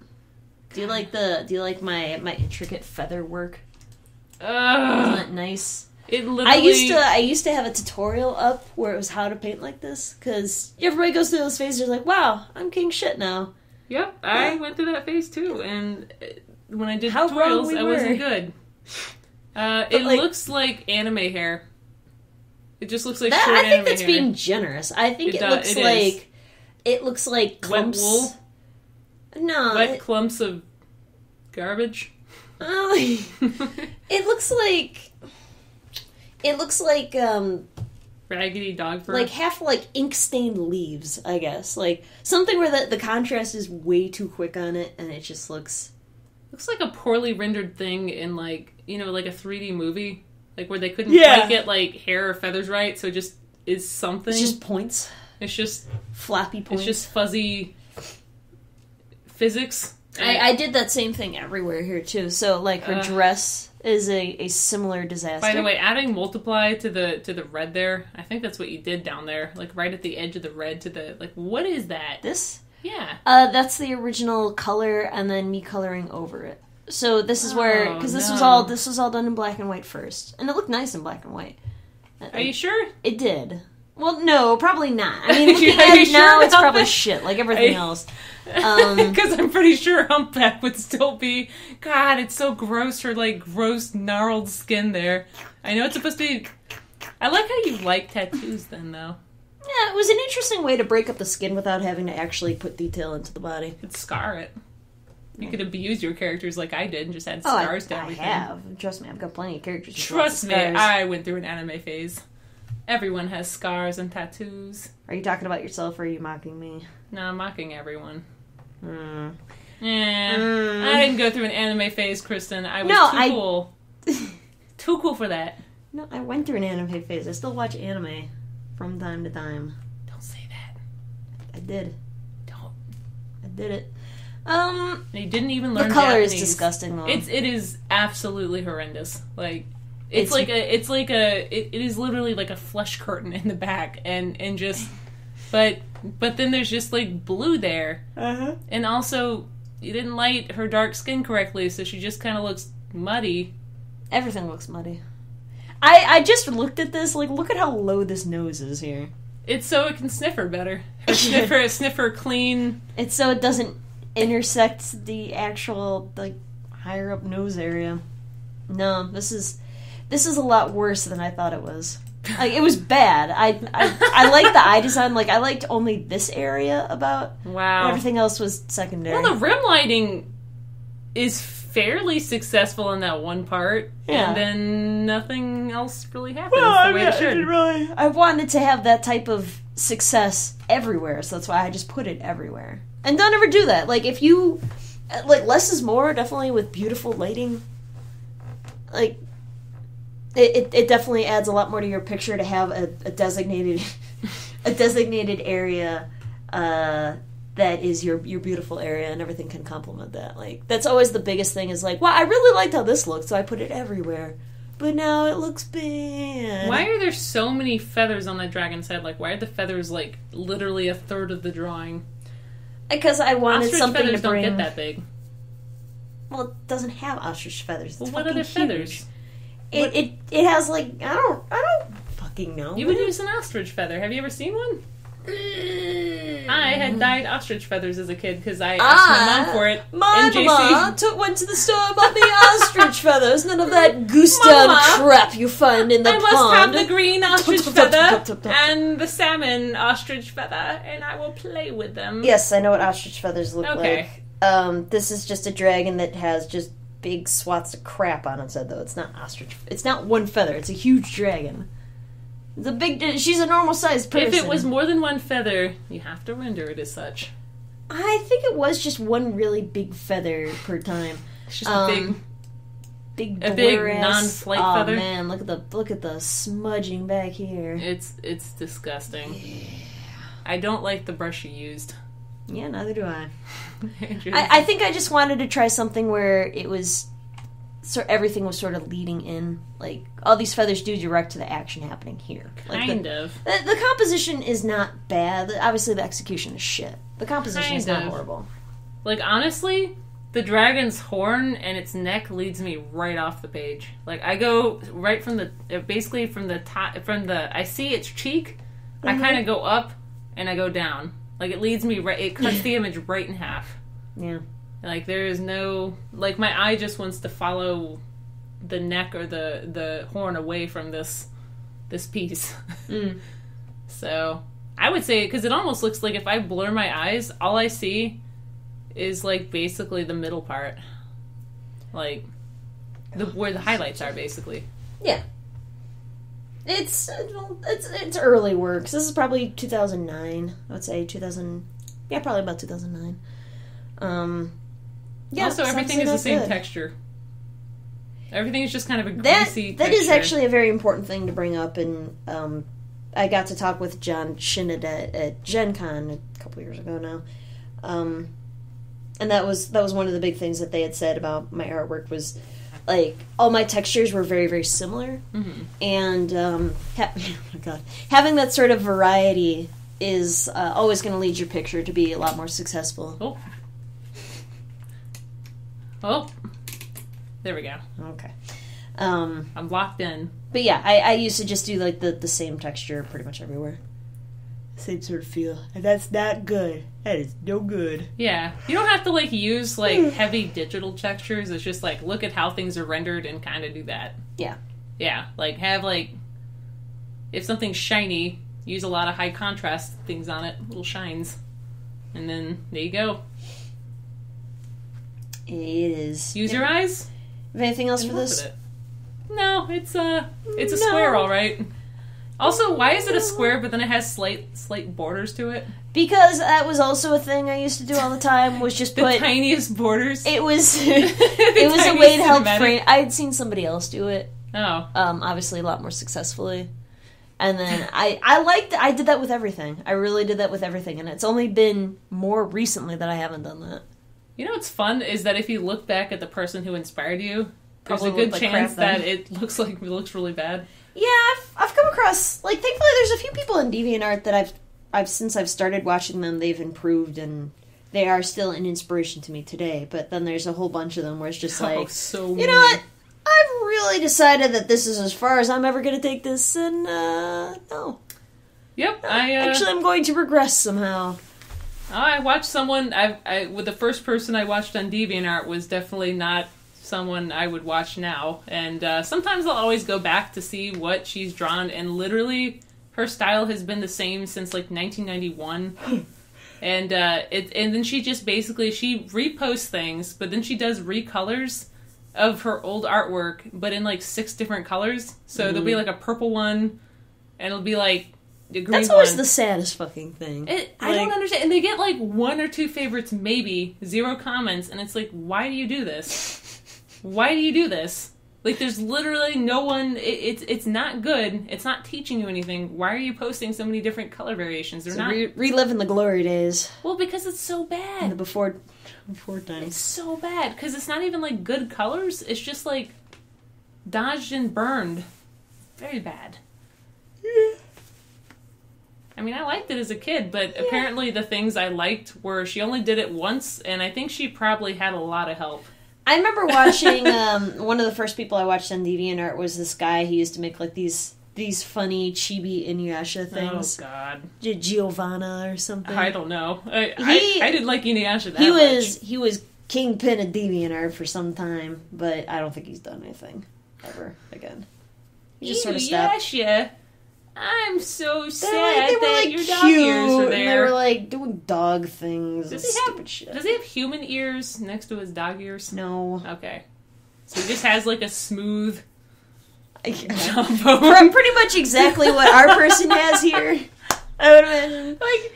Do you like my intricate feather work? Isn't that nice? It literally... I used to have a tutorial up where it was how to paint like this, because everybody goes through those phases. They're like, wow, I'm king shit now. Yep, I went through that phase too, and when I did tutorials, I wasn't good. It looks like anime hair. It just looks like short anime hair. I think that's being generous. I think it looks like clumps. Wet wool? No. Wet clumps of garbage? Oh, it looks like raggedy dog fur? Like half like ink stained leaves, I guess. Like something where the contrast is way too quick on it and it just looks like a poorly rendered thing in like a 3D movie. Like where they couldn't quite get like hair or feathers right, so it just is something. It's just points. It's just flappy points. It's just fuzzy physics. I did that same thing everywhere here too. So like her dress is a similar disaster. By the way, adding multiply to the red there, I think that's what you did down there, like right at the edge of the red to the what is that? This? Yeah. That's the original color and then me coloring over it. So this is where because this was all done in black and white first, and it looked nice in black and white. Are you sure? It did. Well, no, probably not. I mean, looking at it now, it's probably shit, like everything else. Because I'm pretty sure Humpback would still be... God, it's so gross, her, gross, gnarled skin there. I know it's supposed to be... I like how you like tattoos, then, though. Yeah, it was an interesting way to break up the skin without having to actually put detail into the body. You could scar it. You could abuse your characters like I did and just add scars to everything. I have. Trust me, I've got plenty of characters. Trust me, I went through an anime phase. Everyone has scars and tattoos. Are you talking about yourself or are you mocking me? No, I'm mocking everyone. I didn't go through an anime phase, Kristen. I was too cool. Too cool for that. No, I went through an anime phase. I still watch anime from time to time. Don't say that. I did. Don't. I did it. You didn't even learn the color Japanese. Is disgusting though. It is absolutely horrendous. Like it is literally like a flesh curtain in the back and just but then there's just like blue there. Uh-huh. And also you didn't light her dark skin correctly, so she just kind of looks muddy. Everything looks muddy. I just looked at this, look at how low this nose is here. It's so it can sniff her better. Sniff her clean. It's so it doesn't intersect the actual higher up nose area. No, this is a lot worse than I thought it was. It was bad. I liked the eye design. I liked only this area about. Wow. Everything else was secondary. Well, the rim lighting is fairly successful in that one part, and then nothing else really happens the way it should. I wanted to have that type of success everywhere, so that's why I just put it everywhere. And don't ever do that. If you... less is more, definitely, with beautiful lighting. It definitely adds a lot more to your picture to have a designated... a designated area that is your beautiful area, and everything can complement that. That's always the biggest thing is, I really liked how this looked, so I put it everywhere. But now it looks bad. Why are there so many feathers on that dragon's head? Why are the feathers, literally a third of the drawing? Because I wanted ostrich something feathers to bring... don't get that big. Well, it doesn't have ostrich feathers. Well, what other feathers? It has, I don't fucking know. You would use an ostrich feather. Have you ever seen one? I had dyed ostrich feathers as a kid because I asked my mom for it. My mama went to the store and bought me ostrich feathers. None of that goose down crap you find in the pond. I must have the green ostrich feather and the salmon ostrich feather, and I will play with them. Yes, I know what ostrich feathers look like. This is just a dragon that has just big swaths of crap on its head, though. It's not ostrich. It's not one feather. It's a huge dragon. She's a normal sized person. If it was more than one feather, you have to render it as such. I think it was just one really big feather per time. It's just a big non-flight feather. Oh man, look at the smudging back here. It's disgusting. Yeah. I don't like the brush you used. Yeah, neither do I. I think I just wanted to try something where it was. So everything was sort of leading in, like, all these feathers do direct to the action happening here. Like the composition is not bad. Obviously, the execution is shit. The composition is not horrible. Like, honestly, the dragon's horn and its neck leads me right off the page. Like, I go right from basically from the top, I see its cheek, I kind of go up, and I go down. Like, it leads me right, it cuts the image right in half. Yeah. Like, there is no... Like, my eye just wants to follow the neck or the horn away from this piece. So, I would say... Because it almost looks like if I blur my eyes, all I see is, like, basically the middle part. Like, where the highlights are, basically. Yeah. It's early works. This is probably 2009. I would say 2000... Yeah, probably about 2009. Yeah, also, everything is the same texture. Everything is just kind of a greasy texture. That is actually a very important thing to bring up, and I got to talk with John Shinnett at Gen Con a couple years ago now. And that was one of the big things that they had said about my artwork was, like, all my textures were very, very similar. Mm-hmm. And, oh my God, having that sort of variety is always going to lead your picture to be a lot more successful. Oh, there we go. Okay. I'm locked in. But yeah, I used to just do like the same texture pretty much everywhere. Same sort of feel. And that's not good. That is no good. Yeah. You don't have to like use like heavy digital textures. It's just like look at how things are rendered and kind of do that. Yeah. Yeah. Like have like, if something's shiny, use a lot of high contrast things on it, little shines. And then there you go. It is. Use your eyes. Have anything else for this? No, it's a square, all right. Also, why is it a square, but then it has slight borders to it? Because that was also a thing I used to do all the time. Was just the tiniest borders. It was it was a way to help frame. I had seen somebody else do it. Oh, obviously a lot more successfully. And then I did that with everything. I really did that with everything, and it's only been more recently that I haven't done that. You know what's fun is that if you look back at the person who inspired you, there's a good chance that it looks really bad. Yeah, I've come across, like, thankfully there's a few people in DeviantArt that I've since I've started watching them, they've improved, and they are still an inspiration to me today. But then there's a whole bunch of them where it's just like, you know what? I've really decided that this is as far as I'm ever going to take this, and no. Yep, actually, I'm going to regress somehow. I watched someone. With the first person I watched on DeviantArt was definitely not someone I would watch now. And sometimes I'll always go back to see what she's drawn. And literally, her style has been the same since like 1991. And then she just basically she reposts things, but then she does recolors of her old artwork, but in like 6 different colors. So there'll be like a purple one, and it'll be like. That's always the saddest fucking thing. I don't understand. And they get like 1 or 2 favorites, maybe 0 comments, and it's like, why do you do this? Why do you do this? Like, there's literally no one. It's not good. It's not teaching you anything. Why are you posting so many different color variations? They're not reliving the glory days. Well, because it's so bad. The before times. It's so bad because it's not even like good colors. It's just like dodged and burned. Very bad. Yeah. I mean, I liked it as a kid, but apparently the things I liked were she only did it once, and I think she probably had a lot of help. I remember watching, one of the first people I watched on DeviantArt was this guy. He used to make, like, these these funny chibi Inuyasha things. Oh, God. Giovanna or something. I don't know. I didn't like Inuyasha that much. He was kingpin of DeviantArt for some time, but I don't think he's done anything ever again. He just sort of stopped. Inuyasha, I'm so sad they were that like your cute, dog ears were there. And they were like doing dog things and stupid shit. Does he have human ears next to his dog ears? No. Okay. So he just has like a smooth jawbone. Pretty much exactly what our person has here. I would imagine. Like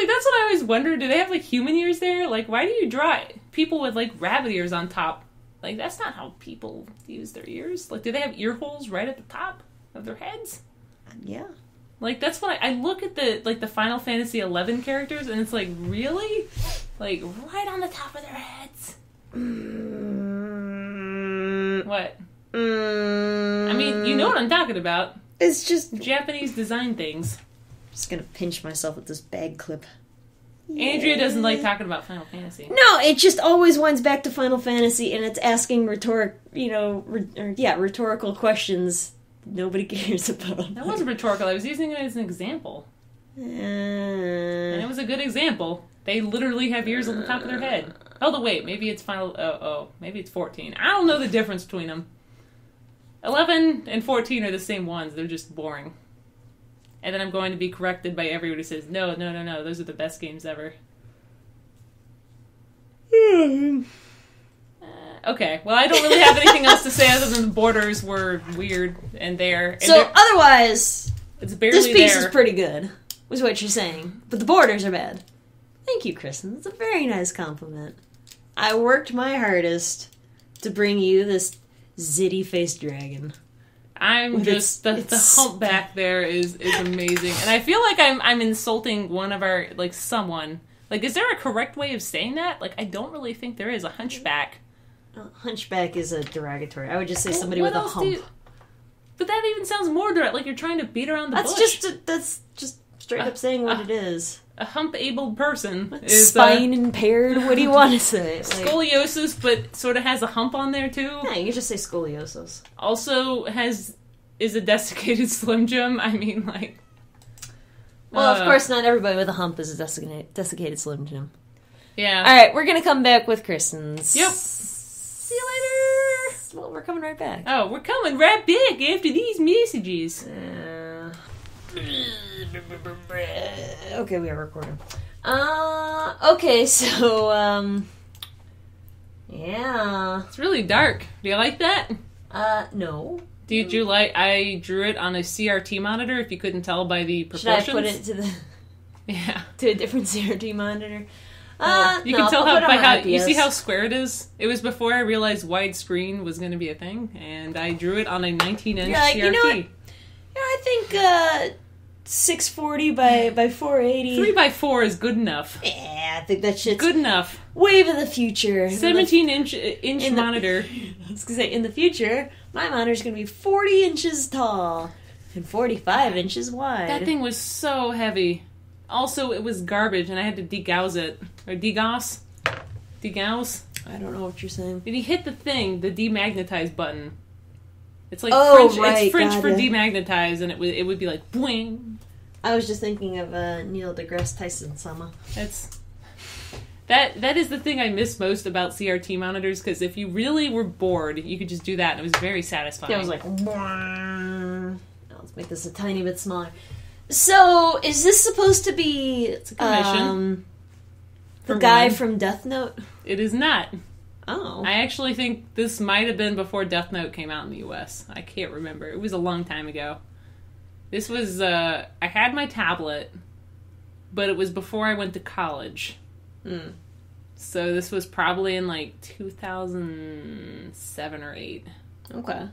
that's what I always wondered. Do they have like human ears there? Like, why do you draw people with like rabbit ears on top? Like, that's not how people use their ears. Like, do they have ear holes right at the top of their heads? Yeah. Like, that's what I look at the Final Fantasy XI characters, and it's like, really? Like, right on the top of their heads? What? I mean, you know what I'm talking about. It's just Japanese design things. I'm just gonna pinch myself with this bag clip. Andrea doesn't like talking about Final Fantasy. No, it just always winds back to Final Fantasy, and it's asking rhetorical questions nobody cares about. That wasn't rhetorical. I was using it as an example. And it was a good example. They literally have ears on the top of their head. Oh, wait, maybe it's maybe it's 14. I don't know the difference between them. 11 and 14 are the same ones. They're just boring. And then I'm going to be corrected by everyone who says, no, those are the best games ever. Okay, well, I don't really have anything else to say other than the borders were weird and there. So, otherwise, it's barely this piece there. is pretty good, was what you're saying. But the borders are bad. Thank you, Kristen. That's a very nice compliment. I worked my hardest to bring you this zitty-faced dragon. I'm just the humpback there is amazing, and I feel like I'm insulting one of our someone. Like, is there a correct way of saying that? Like, I don't really think there is. A hunchback. Hunchback is a derogatory. I would just say somebody with a hump. But that even sounds more direct. Like you're trying to beat around the bush. That's just straight up saying what it is. A hump-abled person is spine impaired. What do you want to say? Scoliosis, but sort of has a hump on there too. Yeah, you can just say scoliosis. Also is a desiccated Slim Jim. I mean, like. Well, of course, not everybody with a hump is a desiccated Slim Jim. Yeah. All right, we're gonna come back with Kristen's. Yep. See you later. Well, we're coming right back. Oh, we're coming right back after these messages. Okay, we are recording. Okay, so, yeah. It's really dark. Do you like that? No. Did you like, I drew it on a CRT monitor, if you couldn't tell by the proportions. Should I put it to the... Yeah. To a different CRT monitor? You can tell by how you see how square it is. It was before I realized widescreen was going to be a thing, and I drew it on a 19-inch CRT. You know what? Yeah, I think 640 by 480. 3x4 is good enough. Yeah, I think that shit's good enough. Wave of the future. 17-inch monitor. I was gonna say, in the future, my monitor's gonna be 40 inches tall and 45 inches wide. That thing was so heavy. Also, it was garbage, and I had to degauss it. Or degauss? Degauss? I don't know what you're saying. If you hit the thing, the demagnetize button. It's like French. Right, it's French for demagnetize, and it would be like boing. I was just thinking of Neil deGrasse Tyson sama. That is the thing I miss most about CRT monitors, because if you really were bored, you could just do that, and it was very satisfying. Yeah, it was like, let's make this a tiny bit smaller. So, is this supposed to be it's a commission the guy from Death Note? It is not. Oh. I actually think this might have been before Death Note came out in the US. I can't remember. It was a long time ago. This was, I had my tablet, but it was before I went to college. So this was probably in, 2007 or 8. Okay.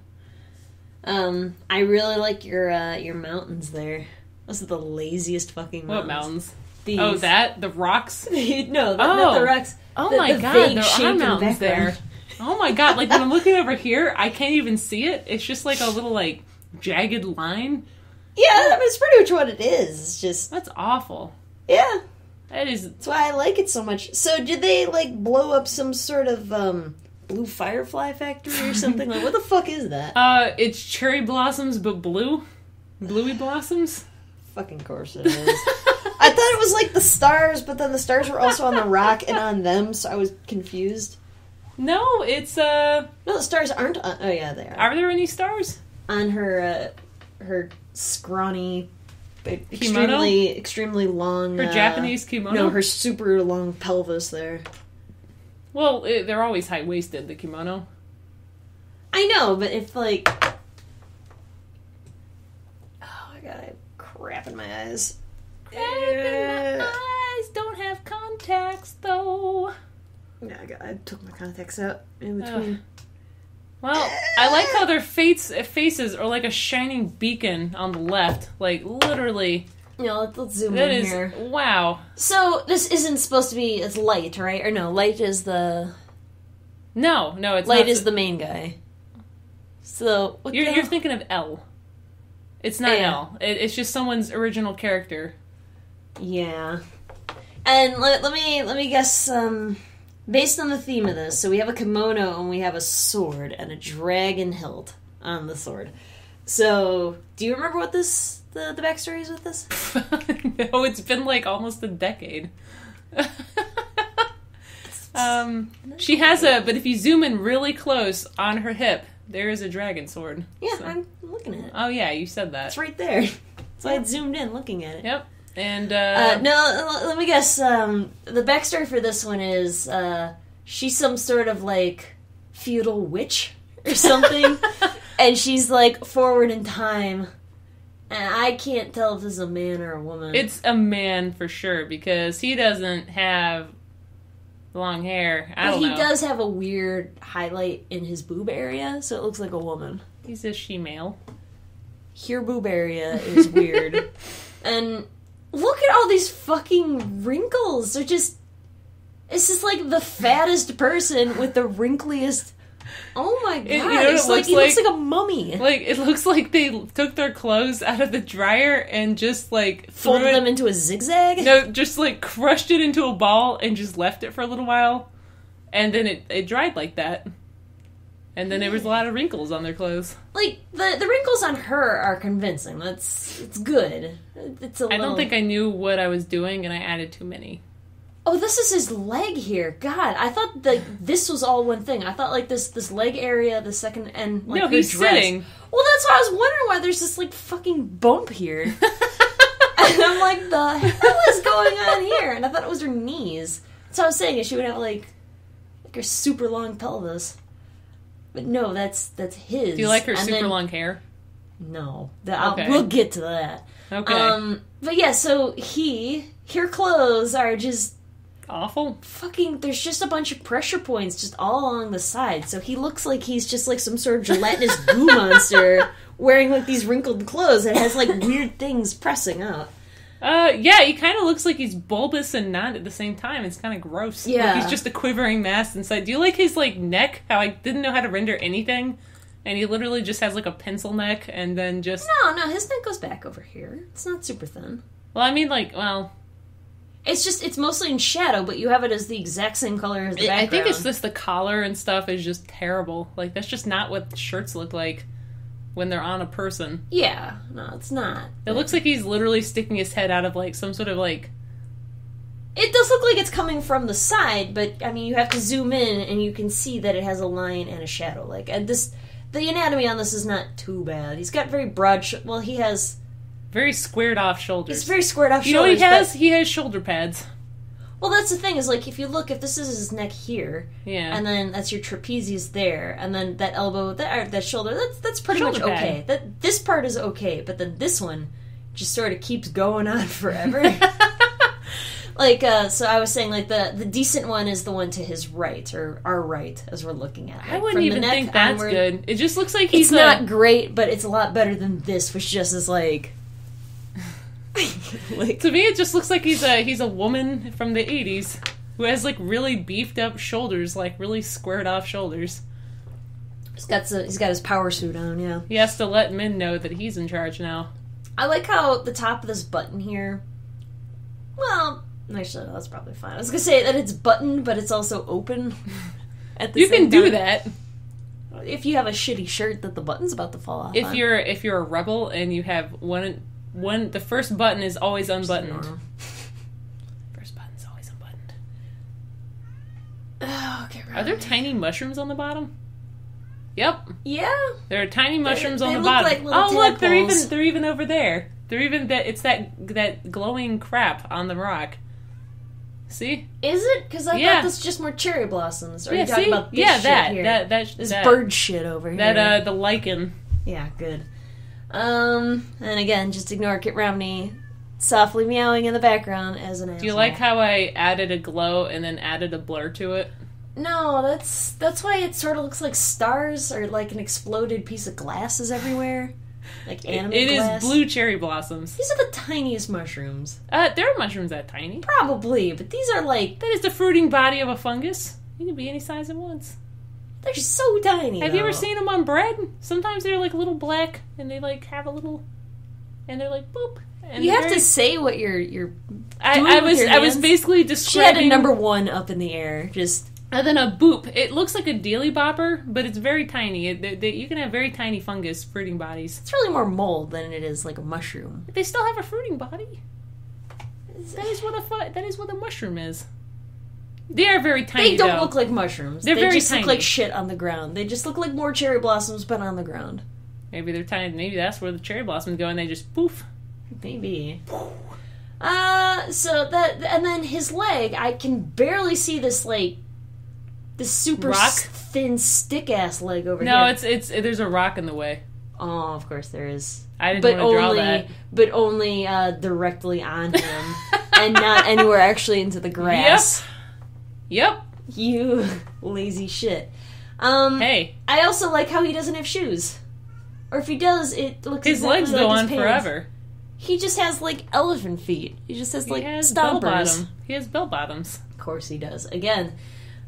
I really like your mountains there. Those are the laziest fucking mountains. What mountains? These. Oh, that? The rocks? No, not the rocks. Oh my god, there are mountains there. Oh my god, when I'm looking over here, I can't even see it. It's just like a little, jagged line. Yeah, I mean, it's pretty much what it is. It's just... That's awful. Yeah. That's why I like it so much. So, did they, blow up some sort of, blue firefly factory or something? What the fuck is that? It's cherry blossoms, but blue. Bluey blossoms? Fucking course it is. I thought it was like the stars, but then the stars were also on the rock and on them, so I was confused. No, it's No, the stars aren't on... Oh, yeah, they are. Are there any stars? On her scrawny, extremely long... Her Japanese kimono? No, her super long pelvis there. Well, they're always high-waisted, the kimono. I know, but if, like... Oh, my God, I have crap in my eyes. Crap in my eyes, don't have contacts, though. Yeah, I took my contacts out in between. Well, I like how their faces are like a shining beacon on the left. Like, literally. Yeah, let's zoom in here. Wow. So, this isn't supposed to be... It's Light, right? Or no, Light is the... No, it's Light not. is the main guy. So, You're thinking of L. It's not L. It's just someone's original character. Yeah. And let me guess, based on the theme of this, so we have a kimono and we have a sword and a dragon hilt on the sword. So, do you remember what the backstory is with this? No, it's been like almost a decade. She has but if you zoom in really close on her hip, there is a dragon sword. Yeah, so. I'm looking at it. Oh yeah, you said that. It's right there. So I zoomed in looking at it. Yep. And, no, let me guess, the backstory for this one is, she's some sort of, like, feudal witch or something, and she's, like, forward in time, and I can't tell if this is a man or a woman. It's a man for sure, because he doesn't have long hair. I don't know. He does have a weird highlight in his boob area, so it looks like a woman. He's a she-male. Your boob area is weird. And... Look at all these fucking wrinkles. They're just... It's just like the fattest person with the wrinkliest... Oh my god. You know he looks like a mummy. Like, it looks like they took their clothes out of the dryer and just, like... Folded them into a zigzag? No, just, like, crushed it into a ball and just left it for a little while. And then it dried like that. And then there was a lot of wrinkles on their clothes. Like, the wrinkles on her are convincing. It's good. It's a little... I don't think I knew what I was doing, and I added too many. Oh, this is his leg here. God, I thought that this was all one thing. I thought, like, this leg area, the second, and, like, no, her he's dress. sitting. Well, that's why I was wondering why there's this, like, fucking bump here. And I'm like, the hell is going on here? And I thought it was her knees. So I was saying she would have, like her super long pelvis. But no, that's his. Do you like her super long hair? No. We'll get to that. Okay. But yeah, so her clothes are just... awful. Fucking, there's just a bunch of pressure points just all along the side. So he looks like he's just like some sort of gelatinous goo monster wearing like these wrinkled clothes that has like weird things pressing out. Yeah, he kind of looks like he's bulbous and not at the same time. It's kind of gross. Yeah. Like he's just a quivering mass inside. Do you like his, like, neck? How I didn't know how to render anything, and he literally just has, like, a pencil neck, and then just... No, his neck goes back over here. It's not super thin. Well, I mean, like, well... It's mostly in shadow, but you have it as the exact same color as the background. I think it's just the collar and stuff is just terrible. Like, that's just not what shirts look like when they're on a person. Yeah, no, it's not. It looks like he's literally sticking his head out of, like, some sort of, like... It does look like it's coming from the side, but, I mean, you have to zoom in, and you can see that it has a line and a shadow. Like, and the anatomy on this is not too bad. He's got very broad... he has... very squared off shoulders. It's very squared off shoulders. You know what he has? He has shoulder pads. Well, that's the thing, is, like, if this is his neck here, yeah, and then that's your trapezius there, and then that elbow, that shoulder, that's pretty shoulder much pad. okay. This part is okay, but then this one just sort of keeps going on forever. Like, so I was saying, like, the decent one is the one to his right, or our right, as we're looking at. Like, I wouldn't even think that's onward, good. It just looks like he's not great, but it's a lot better than this, which just is, like... like, to me, it just looks like he's a woman from the 80s who has, like, really beefed up shoulders, like, really squared off shoulders. He's got his power suit on, yeah. He has to let men know that he's in charge now. I like how the top of this button here... Well, actually, no, that's probably fine. I was gonna say that it's buttoned, but it's also open at the you same can time. do that. if you have a shitty shirt that the button's about to fall off. If you're a rebel and you have one, the first button is always unbuttoned. First button's always unbuttoned. Oh, okay. Are there tiny mushrooms on the bottom? Yep. Yeah. There are tiny mushrooms on they the look bottom. like little look, tadpoles. they're even over there. They're even it's that glowing crap on the rock. See? Is it? Because I thought this was just more cherry blossoms. Or are you talking about this shit here? This bird shit over here. The lichen. Yeah, good. And again, just ignore Kit Romney softly meowing in the background as an asshole. Do you like how I added a glow and then added a blur to it? No, that's why it sort of looks like stars or like an exploded piece of glass is everywhere. Like anime glass. It is blue cherry blossoms. These are the tiniest mushrooms. There are mushrooms that tiny. Probably, but these are like... That is the fruiting body of a fungus. You can be any size at once. They're so tiny, Have you ever seen them on bread? Sometimes they're like a little black, and they like have a little... And they're like, boop. And you have to say what you're doing I was basically describing... She had a number 1 up in the air, just... And then a boop. It looks like a dealy bopper, but it's very tiny. You can have very tiny fungus fruiting bodies. It's really more mold than it is like a mushroom. They still have a fruiting body. That is what a mushroom is. They are very tiny. They don't look like mushrooms. They just tiny. Look like shit on the ground. They just look like more cherry blossoms, but on the ground. Maybe they're tiny. Maybe that's where the cherry blossoms go, and they just poof. Maybe. So that, and then his leg, I can barely see this like. This super thin stick-ass leg over here. No, it's there's a rock in the way. Oh, of course there is. I didn't want to draw that. But only directly on him, and not anywhere actually into the grass. Yep. You lazy shit. Hey. I also like how he doesn't have shoes. Or if he does, it looks his exactly legs like go his on pants. forever. He just has, like, elephant feet. He just has, like, stompers. Bell-bottom. He has bell-bottoms. Of course he does. Again...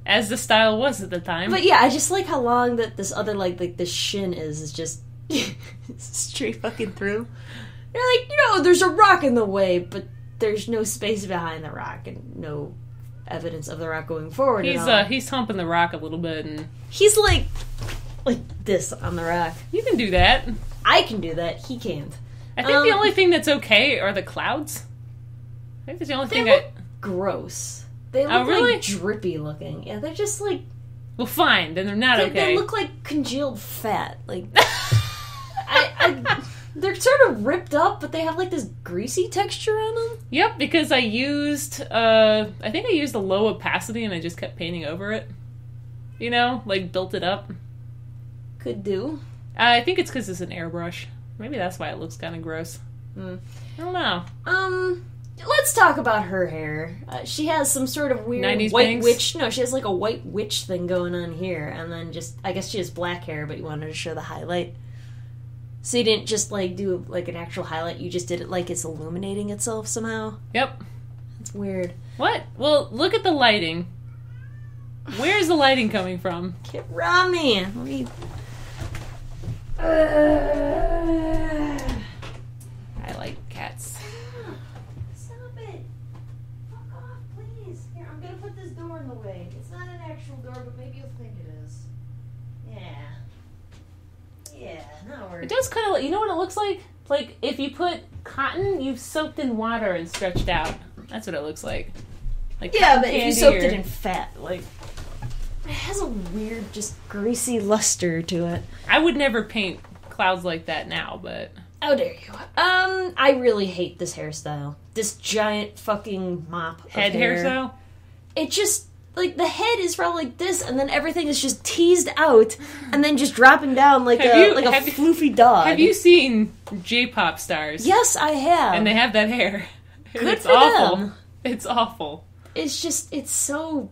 As the style was at the time. But yeah, I just like how long that this other, like this shin is just straight fucking through. You're like, there's a rock in the way, but there's no space behind the rock and no evidence of the rock going forward at all. He's humping the rock a little bit and... He's like this on the rock. You can do that. I can do that. He can't. I think the only thing that's okay are the clouds. I think that's the only thing look gross. They look really? like drippy looking. Yeah, they're just like... Well, fine. Then they're not okay. They look like congealed fat. Like... they're sort of ripped up, but they have like this greasy texture on them. Yep, because I used... I think I used a low opacity and I just kept painting over it. Like built it up. Could do. I think it's because it's an airbrush. Maybe that's why it looks kind of gross. I don't know. Let's talk about her hair. She has some sort of weird 90s white bangs? witch. No, she has like a white witch thing going on here, and then I guess she has black hair, but you wanted to show the highlight. So you didn't just like do like an actual highlight. You just did it like it's illuminating itself somehow. Yep. That's weird. What? Well, look at the lighting. Where's the lighting coming from? Kit Romney. Let me. I like cats. Stop it. Fuck off, please. Here, I'm gonna put this door in the way. It's not an actual door, but maybe you'll think it is. Yeah, that'll work. It does kind of, you know what it looks like? Like if you put cotton you've soaked in water and stretched out. That's what it looks like. Like yeah, but if you soaked it in fat, like... It has a weird, just greasy luster to it. I would never paint clouds like that now, but... How dare you. I really hate this hairstyle. This giant fucking mop head of hair. hairstyle? It just, like, the head is probably like this, and then everything is just teased out, and then just dropping down like a floofy dog. Have you seen J-pop stars? Yes, I have. And they have that hair. Good for awful. them. It's awful. It's just, it's so...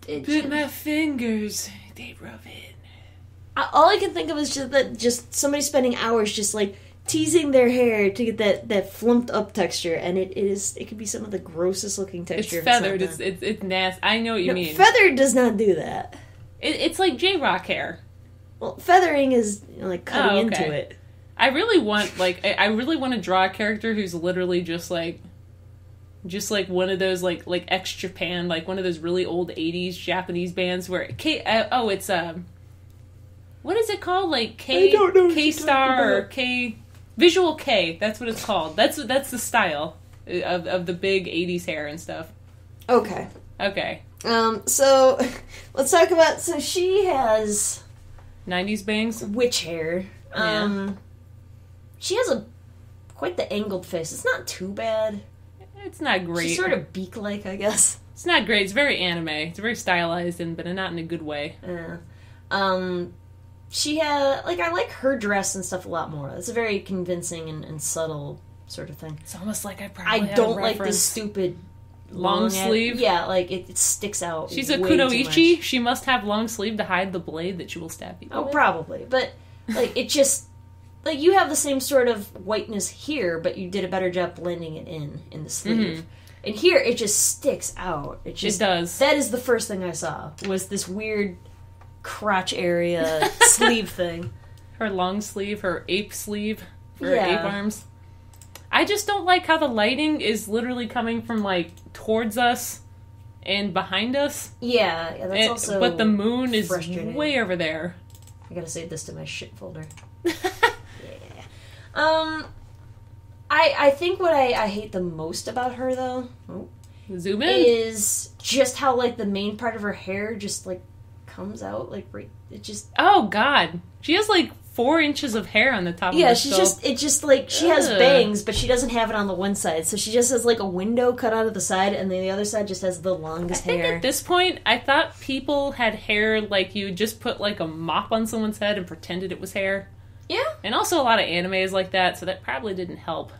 Put my fingers, they rub it. All I can think of is just somebody spending hours just like teasing their hair to get that flumped up texture, and it could be some of the grossest looking texture. It's feathered. It's nasty. I know what you mean. Feathered does not do that. It's like J-Rock hair. Well, feathering is like cutting into it. I really want to draw a character who's literally just like one of those like X Japan, like one of those really old 80s Japanese bands where what is it called? Like I don't know what you're K-Star or talking Visual K. That's what it's called. That's the style of the big 80s hair and stuff. Okay. Okay. So let's talk about. So she has 90s bangs. witch hair. Yeah. She has quite the angled face. It's not too bad. It's not great. She's sort of beak-like, I guess. It's not great. It's very anime. It's very stylized, but not in a good way. Yeah. She had, like, I like her dress and stuff a lot more. It's a very convincing and subtle sort of thing. It's almost like I probably I don't like this stupid long sleeve. Yeah, like, it sticks out. She's a way too kunoichi. much. She must have long sleeve to hide the blade that she will stab people Oh, with. probably. But, like, it just... Like, you have the same sort of whiteness here, but you did a better job blending it in the sleeve. Mm-hmm. And here, it just sticks out. It does. That is the first thing I saw, was this weird crotch area sleeve thing. Her long sleeve, her ape sleeve, for her Yeah. ape arms. I just don't like how the lighting is literally coming from, like, towards us and behind us. Yeah, that's also but the moon is frustrating. way over there. I gotta save this to my shit folder. I think what I hate the most about her, though, Zoom in. is just how, like, the main part of her hair just, like, comes out, like, right, it just... Oh, God. She has, like, 4 inches of hair on the top of her skull. She has bangs, but she doesn't have it on the one side, so she just has, like, a window cut out of the side, and then the other side just has the longest I think hair. at this point, I thought people had hair like you just put, like, a mop on someone's head and pretended it was hair. Yeah. And also a lot of anime is like that, so that probably didn't help.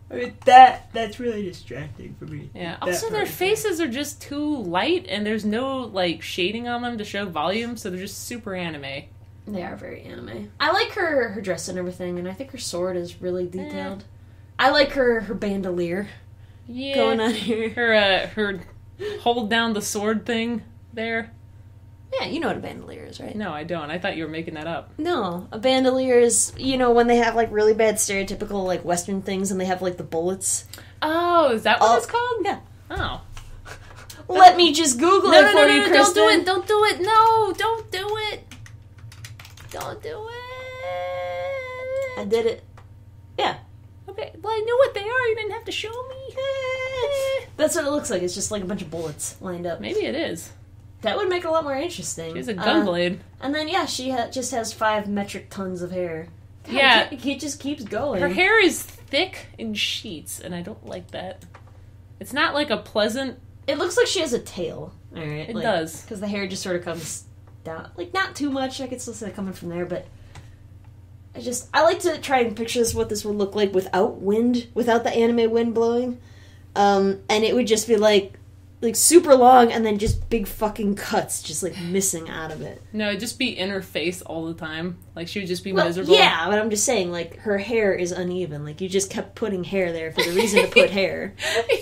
I mean, that's really distracting for me. Yeah. Also, their faces are just too light, and there's no, like, shading on them to show volume, so they're just super anime. They are very anime. I like her dress and everything, and I think her sword is really detailed. I like her bandolier going on here. Her hold down the sword thing there. Yeah, you know what a bandolier is, right? No, I don't. I thought you were making that up. No, a bandolier is, you know, when they have, like, really bad stereotypical, like, Western things, and they have, like, the bullets. Oh, is that what it's called? Yeah. Oh. Let me just Google it for you, Kristen. Don't do it. No, don't do it. Don't do it. I did it. Yeah. Okay, well, I knew what they are. You didn't have to show me. That's what it looks like. It's just, like, a bunch of bullets lined up. Maybe it is. That would make it a lot more interesting. She has a gun blade. And then, yeah, she just has 5 metric tons of hair. God, Yeah. It just keeps going. Her hair is thick in sheets, and I don't like that. It's not like a pleasant... It looks like she has a tail. All right, It does. Because the hair just sort of comes down. Like, not too much. I could still see it coming from there, but... I like to try and picture what this would look like without wind, without the anime wind blowing. And it would just be like super long and then just big fucking cuts just like missing out of it. No, it'd just be in her face all the time. Like, she would just be miserable. Yeah, but I'm just saying, like, her hair is uneven. Like, you just kept putting hair there for the reason to put hair.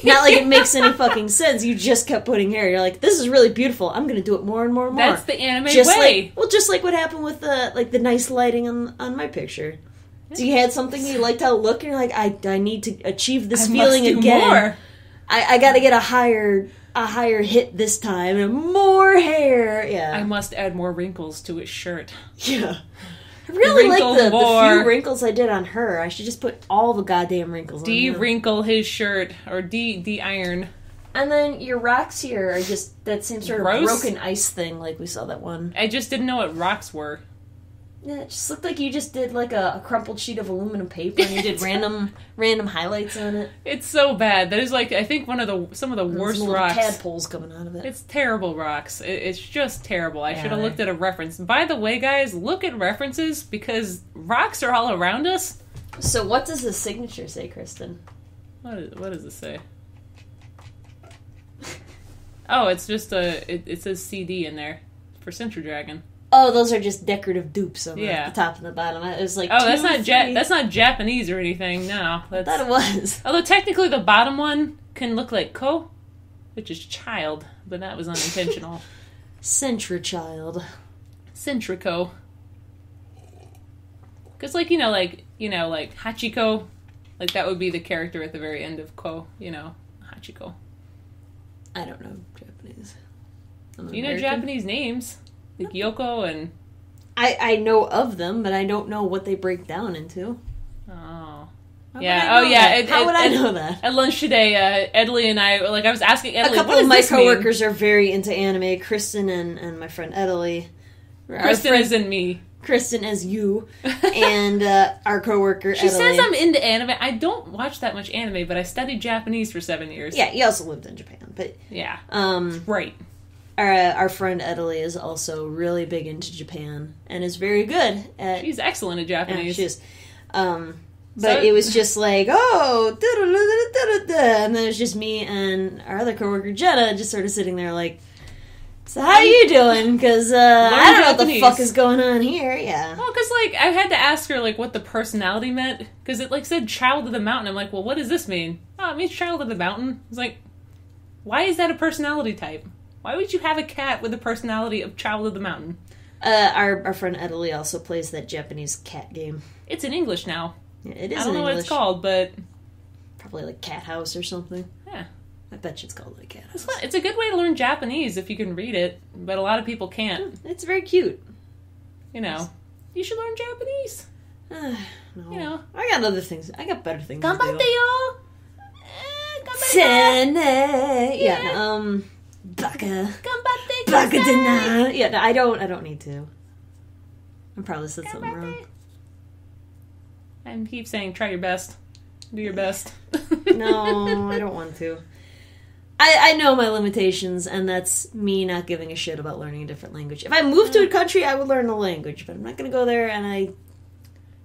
Not like it makes any fucking sense. You just kept putting hair. You're like, this is really beautiful. I'm gonna do it more and more and more. That's the anime just way. Just like what happened with the nice lighting on my picture. So you had something you liked how it looked, and you're like, I need to achieve this feeling must do again. More. I gotta get a higher hit this time and more hair. Yeah. I must add more wrinkles to his shirt. Yeah. I really like the few more. wrinkles I did on her. I should just put all the goddamn wrinkles on him. De-wrinkle his shirt. Or de-iron. And then your rocks here are just that same sort Gross. of broken ice thing like we saw that one. I just didn't know what rocks were. Yeah, it just looked like you just did like a crumpled sheet of aluminum paper and you did random highlights on it. It's so bad. That is like, I think some of the worst little rocks. tadpoles coming out of it. It's terrible rocks. It's just terrible. I Yeah, should have looked at a reference. By the way, guys, look at references because rocks are all around us. So what does the signature say, Kristen? What does it say? Oh, it's just it says CD in there for Central Dragon. Oh, those are just decorative dupes on the top and the bottom. It was like, oh, that's not Japanese or anything. No, I thought it was. Although technically the bottom one can look like ko, which is child, but that was unintentional. Centrichild. Centrico. Because like Hachiko, like that would be the character at the very end of ko. Hachiko. I don't know Japanese. You know Japanese names. Like Yoko and... I know of them, but I don't know what they break down into. Oh. How How would I know that? At lunch today, Edley and I, I was asking Edley, a couple of my coworkers are very into anime. Kristen and my friend Edley. Kristen isn't me. Kristen as you. And our coworker She Edley. says I'm into anime. I don't watch that much anime, but I studied Japanese for 7 years. Yeah, he also lived in Japan. But yeah. Right. Our friend Edley is also really big into Japan and is very good at... She's excellent at Japanese. Yeah, she is. But it was just like, oh, and then it was just me and our other coworker Jenna just sort of sitting there like, so how are you doing? Because I don't know what the fuck is going on here. Yeah. Well, because I had to ask her what the personality meant because it said child of the mountain. I'm like, well, what does this mean? Oh, it means child of the mountain. It's like, why is that a personality type? Why would you have a cat with the personality of child of the mountain? Our friend Edley also plays that Japanese cat game. It's in English now. Yeah, it is. I don't know what it's called, but probably like Cat House or something. Yeah, I bet you it's called like Cat House. It's a good way to learn Japanese if you can read it, but a lot of people can't. It's very cute. You should learn Japanese. No. I got other things. I got better things to do. Ganbatte yo! Yeah. Baka. Baka dana. Yeah, no, I don't need to. I probably said something wrong. I keep saying try your best. Do your best. No, I don't want to. I know my limitations, and that's me not giving a shit about learning a different language. If I moved to a country, I would learn the language, but I'm not going to go there, and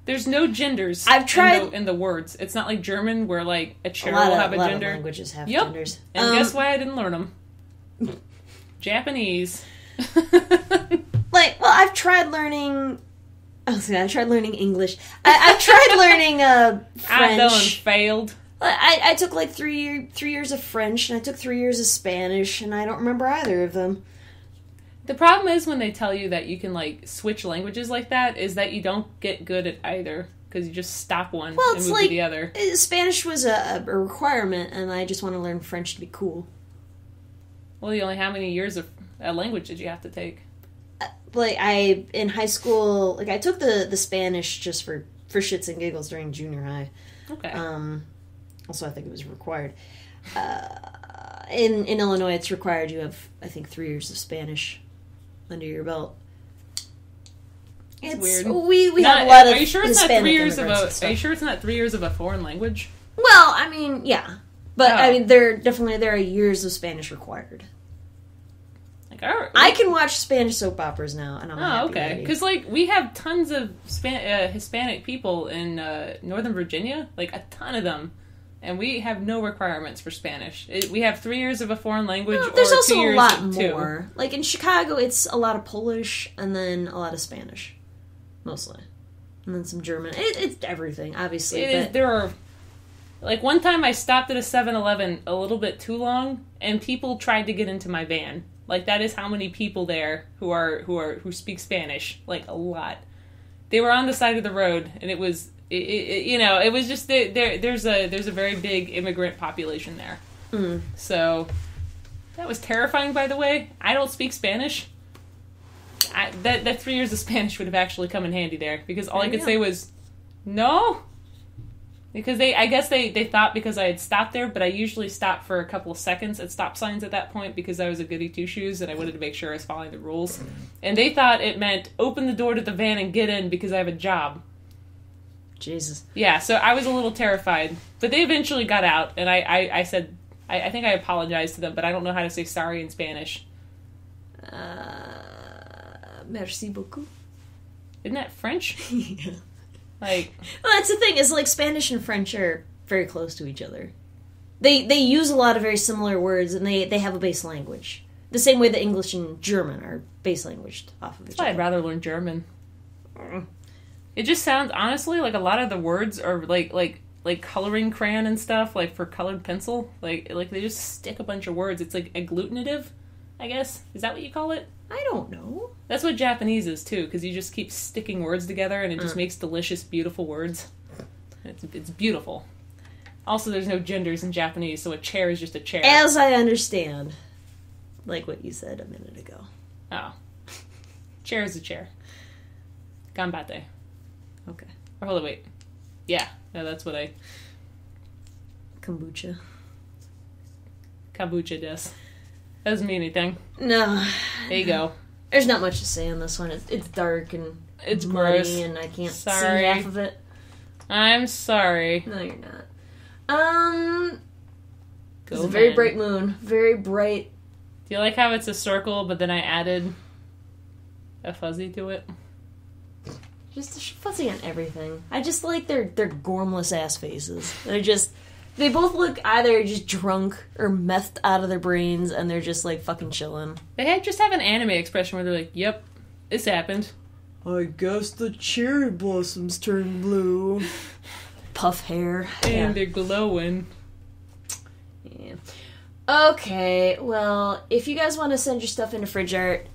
There's no genders I've tried in the words. It's not like German, where a chair will have a gender. A lot of languages have genders. And guess why I didn't learn them? Japanese. I've tried learning... I tried learning English. I tried learning French. That one failed. I took 3 years of French, and I took 3 years of Spanish, and I don't remember either of them. The problem is when they tell you that you can switch languages like that, is that you don't get good at either, because you just stop one and move to the other. Spanish was a requirement, and I just want to learn French to be cool. Well, how many years of language did you have to take? In high school, I took the Spanish just for shits and giggles during junior high. Okay. Also, I think it was required. In Illinois, it's required you have, I think, 3 years of Spanish under your belt. It's weird. We have a lot of. Are you sure it's not 3 years of a? Are you sure it's not 3 years of a foreign language? Well, yeah, but there are years of Spanish required. I can watch Spanish soap operas now, and I'm happy. Okay. Because we have tons of Hispanic people in Northern Virginia, a ton of them, and we have no requirements for Spanish. We have 3 years of a foreign language. Well, there's or also 2 years a lot of more. In Chicago, it's a lot of Polish and then a lot of Spanish, mostly, and then some German. It's everything, obviously. There are. One time I stopped at a 7-Eleven a little bit too long, and people tried to get into my van. That is how many people there who speak Spanish, a lot. They were on the side of the road, and it was it was just there's a very big immigrant population there. Mm. So that was terrifying. By the way, I don't speak Spanish. That 3 years of Spanish would have actually come in handy there, because all I could say was no. Because I guess they thought because I had stopped there, but I usually stop for a couple of seconds at stop signs at that point because I was a goody two-shoes and I wanted to make sure I was following the rules. And they thought it meant open the door to the van and get in because I have a job. Jesus. Yeah, so I was a little terrified. But they eventually got out, and I said, I think I apologized to them, but I don't know how to say sorry in Spanish. Merci beaucoup. Isn't that French? Yeah. Well, that's the thing, is Spanish and French are very close to each other. They use a lot of very similar words, and they have a base language. The same way that English and German are base languaged off of each other. I'd rather learn German. It just sounds, honestly, a lot of the words are like coloring crayon and stuff, for colored pencil. They just stick a bunch of words. It's agglutinative, I guess. Is that what you call it? I don't know. That's what Japanese is, too, because you just keep sticking words together, and it just makes delicious, beautiful words. It's beautiful. Also, there's no genders in Japanese, so a chair is just a chair. As I understand. Like what you said a minute ago. Oh. Chair is a chair. Gambate. Okay. Or hold on, wait. Yeah, no, that's what Kombucha. Kombucha des. Doesn't mean anything. No. There you go. There's not much to say on this one. It's dark and it's muddy gross. and I can't see Sorry. half of it. I'm sorry. No, you're not. Go It's a very man. bright moon. Very bright. Do you like how it's a circle, but then I added a fuzzy to it? Just fuzzy on everything. I just like their gormless ass faces. They both look either just drunk or methed out of their brains, and they're just like fucking chilling. They just have an anime expression where they're like, "Yep, this happened." I guess the cherry blossoms turn blue. Puff hair. And they're glowing. Yeah. Okay, well, if you guys want to send your stuff into FridgeArt,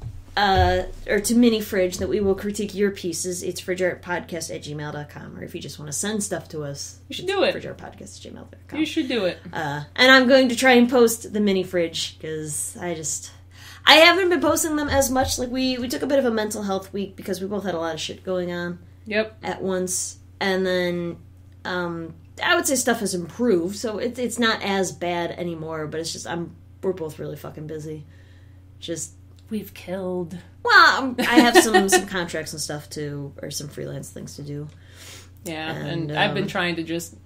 or to Mini Fridge, that we will critique your pieces, it's FridgeArtPodcast@gmail.com. Or if you just want to send stuff to us, you should do it. FridgeArtPodcast@gmail.com. You should do it. And I'm going to try and post the Mini Fridge, because I haven't been posting them as much. Like, we took a bit of a mental health week, because we both had a lot of shit going on. Yep. At once. And then, I would say stuff has improved, so it's not as bad anymore, but it's just, we're both really fucking busy. We've killed. Well, I have some contracts and stuff too, or some freelance things to do. Yeah, and I've been trying to just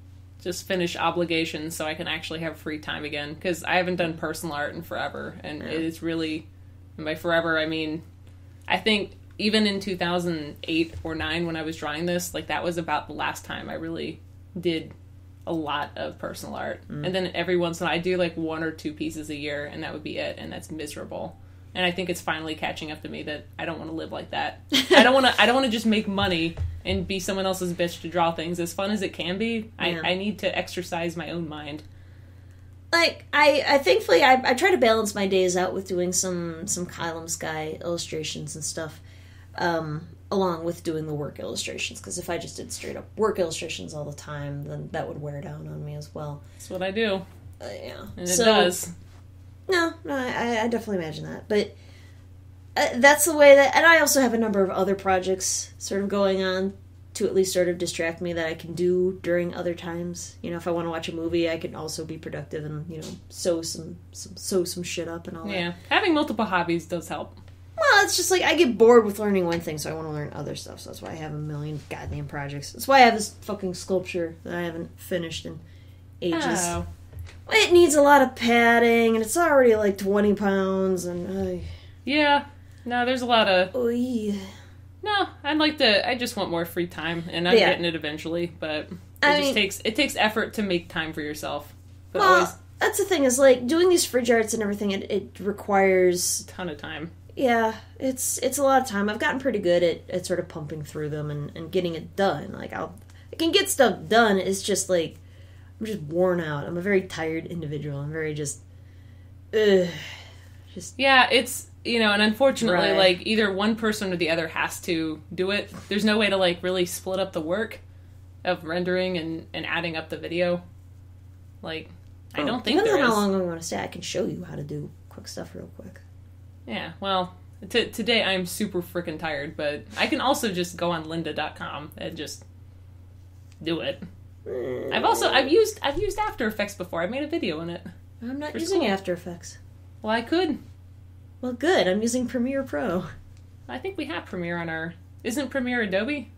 finish obligations so I can actually have free time again, because I haven't done personal art in forever, and it is really, and by forever I mean, I think even in 2008 or 9 when I was drawing this, like that was about the last time I really did a lot of personal art. And then every once in a while I do like 1 or 2 pieces a year, and that would be it, and that's miserable. And I think it's finally catching up to me that I don't want to live like that. I don't want to just make money and be someone else's bitch to draw things. As fun as it can be, I need to exercise my own mind. Like, I thankfully, I try to balance my days out with doing some Kylum Sky illustrations and stuff, along with doing the work illustrations. Because if I just did straight up work illustrations all the time, then that would wear down on me as well. That's what I do. Yeah. And it does. No, I definitely imagine that. But that's the way that... And I also have a number of other projects sort of going on to at least sort of distract me that I can do during other times. You know, if I want to watch a movie, I can also be productive and, you know, sew some shit up and all that. Yeah. Having multiple hobbies does help. Well, it's just like I get bored with learning one thing, so I want to learn other stuff. So that's why I have a million goddamn projects. That's why I have this fucking sculpture that I haven't finished in ages. Oh. It needs a lot of padding, and it's already like 20 pounds, and... Yeah. No, there's a lot of... Oy. No, I just want more free time, and I'm getting it eventually, but it takes effort to make time for yourself. But well, that's the thing, is like, doing these fridge arts and everything, it requires... a ton of time. Yeah, it's a lot of time. I've gotten pretty good at sort of pumping through them and getting it done. Like, I can get stuff done, it's just like... I'm just worn out. I'm a very tired individual. I'm very just... Yeah, it's... You know, and unfortunately, Right. like, either one person or the other has to do it. There's no way to, like, really split up the work of rendering and adding up the video. Like, I don't think there is. Depends on how long I'm going to stay. I can show you how to do quick stuff real quick. Yeah, well, today I'm super freaking tired, but I can also just go on lynda.com and just do it. I've used After Effects before. I made a video in it. I'm not using After Effects. Well, I could. Well, good. I'm using Premiere Pro. I think we have Premiere on our... Isn't Premiere Adobe?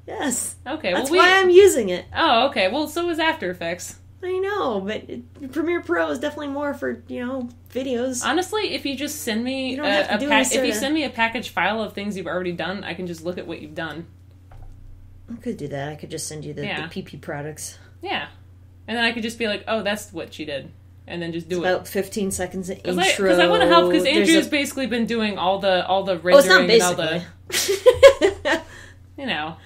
Yes. Okay, That's why I'm using it. Oh, okay. Well, so is After Effects. I know, but Premiere Pro is definitely more for, you know, videos. Honestly, if you just send me if you send me a package file of things you've already done, I can just look at what you've done. I could do that. I could just send you the PP products. Yeah. And then I could just be like, oh, that's what she did. And then just do it. About 15 seconds of intro. Because I want to help, because Andrew's basically been doing all the rendering it's not and all the... you know.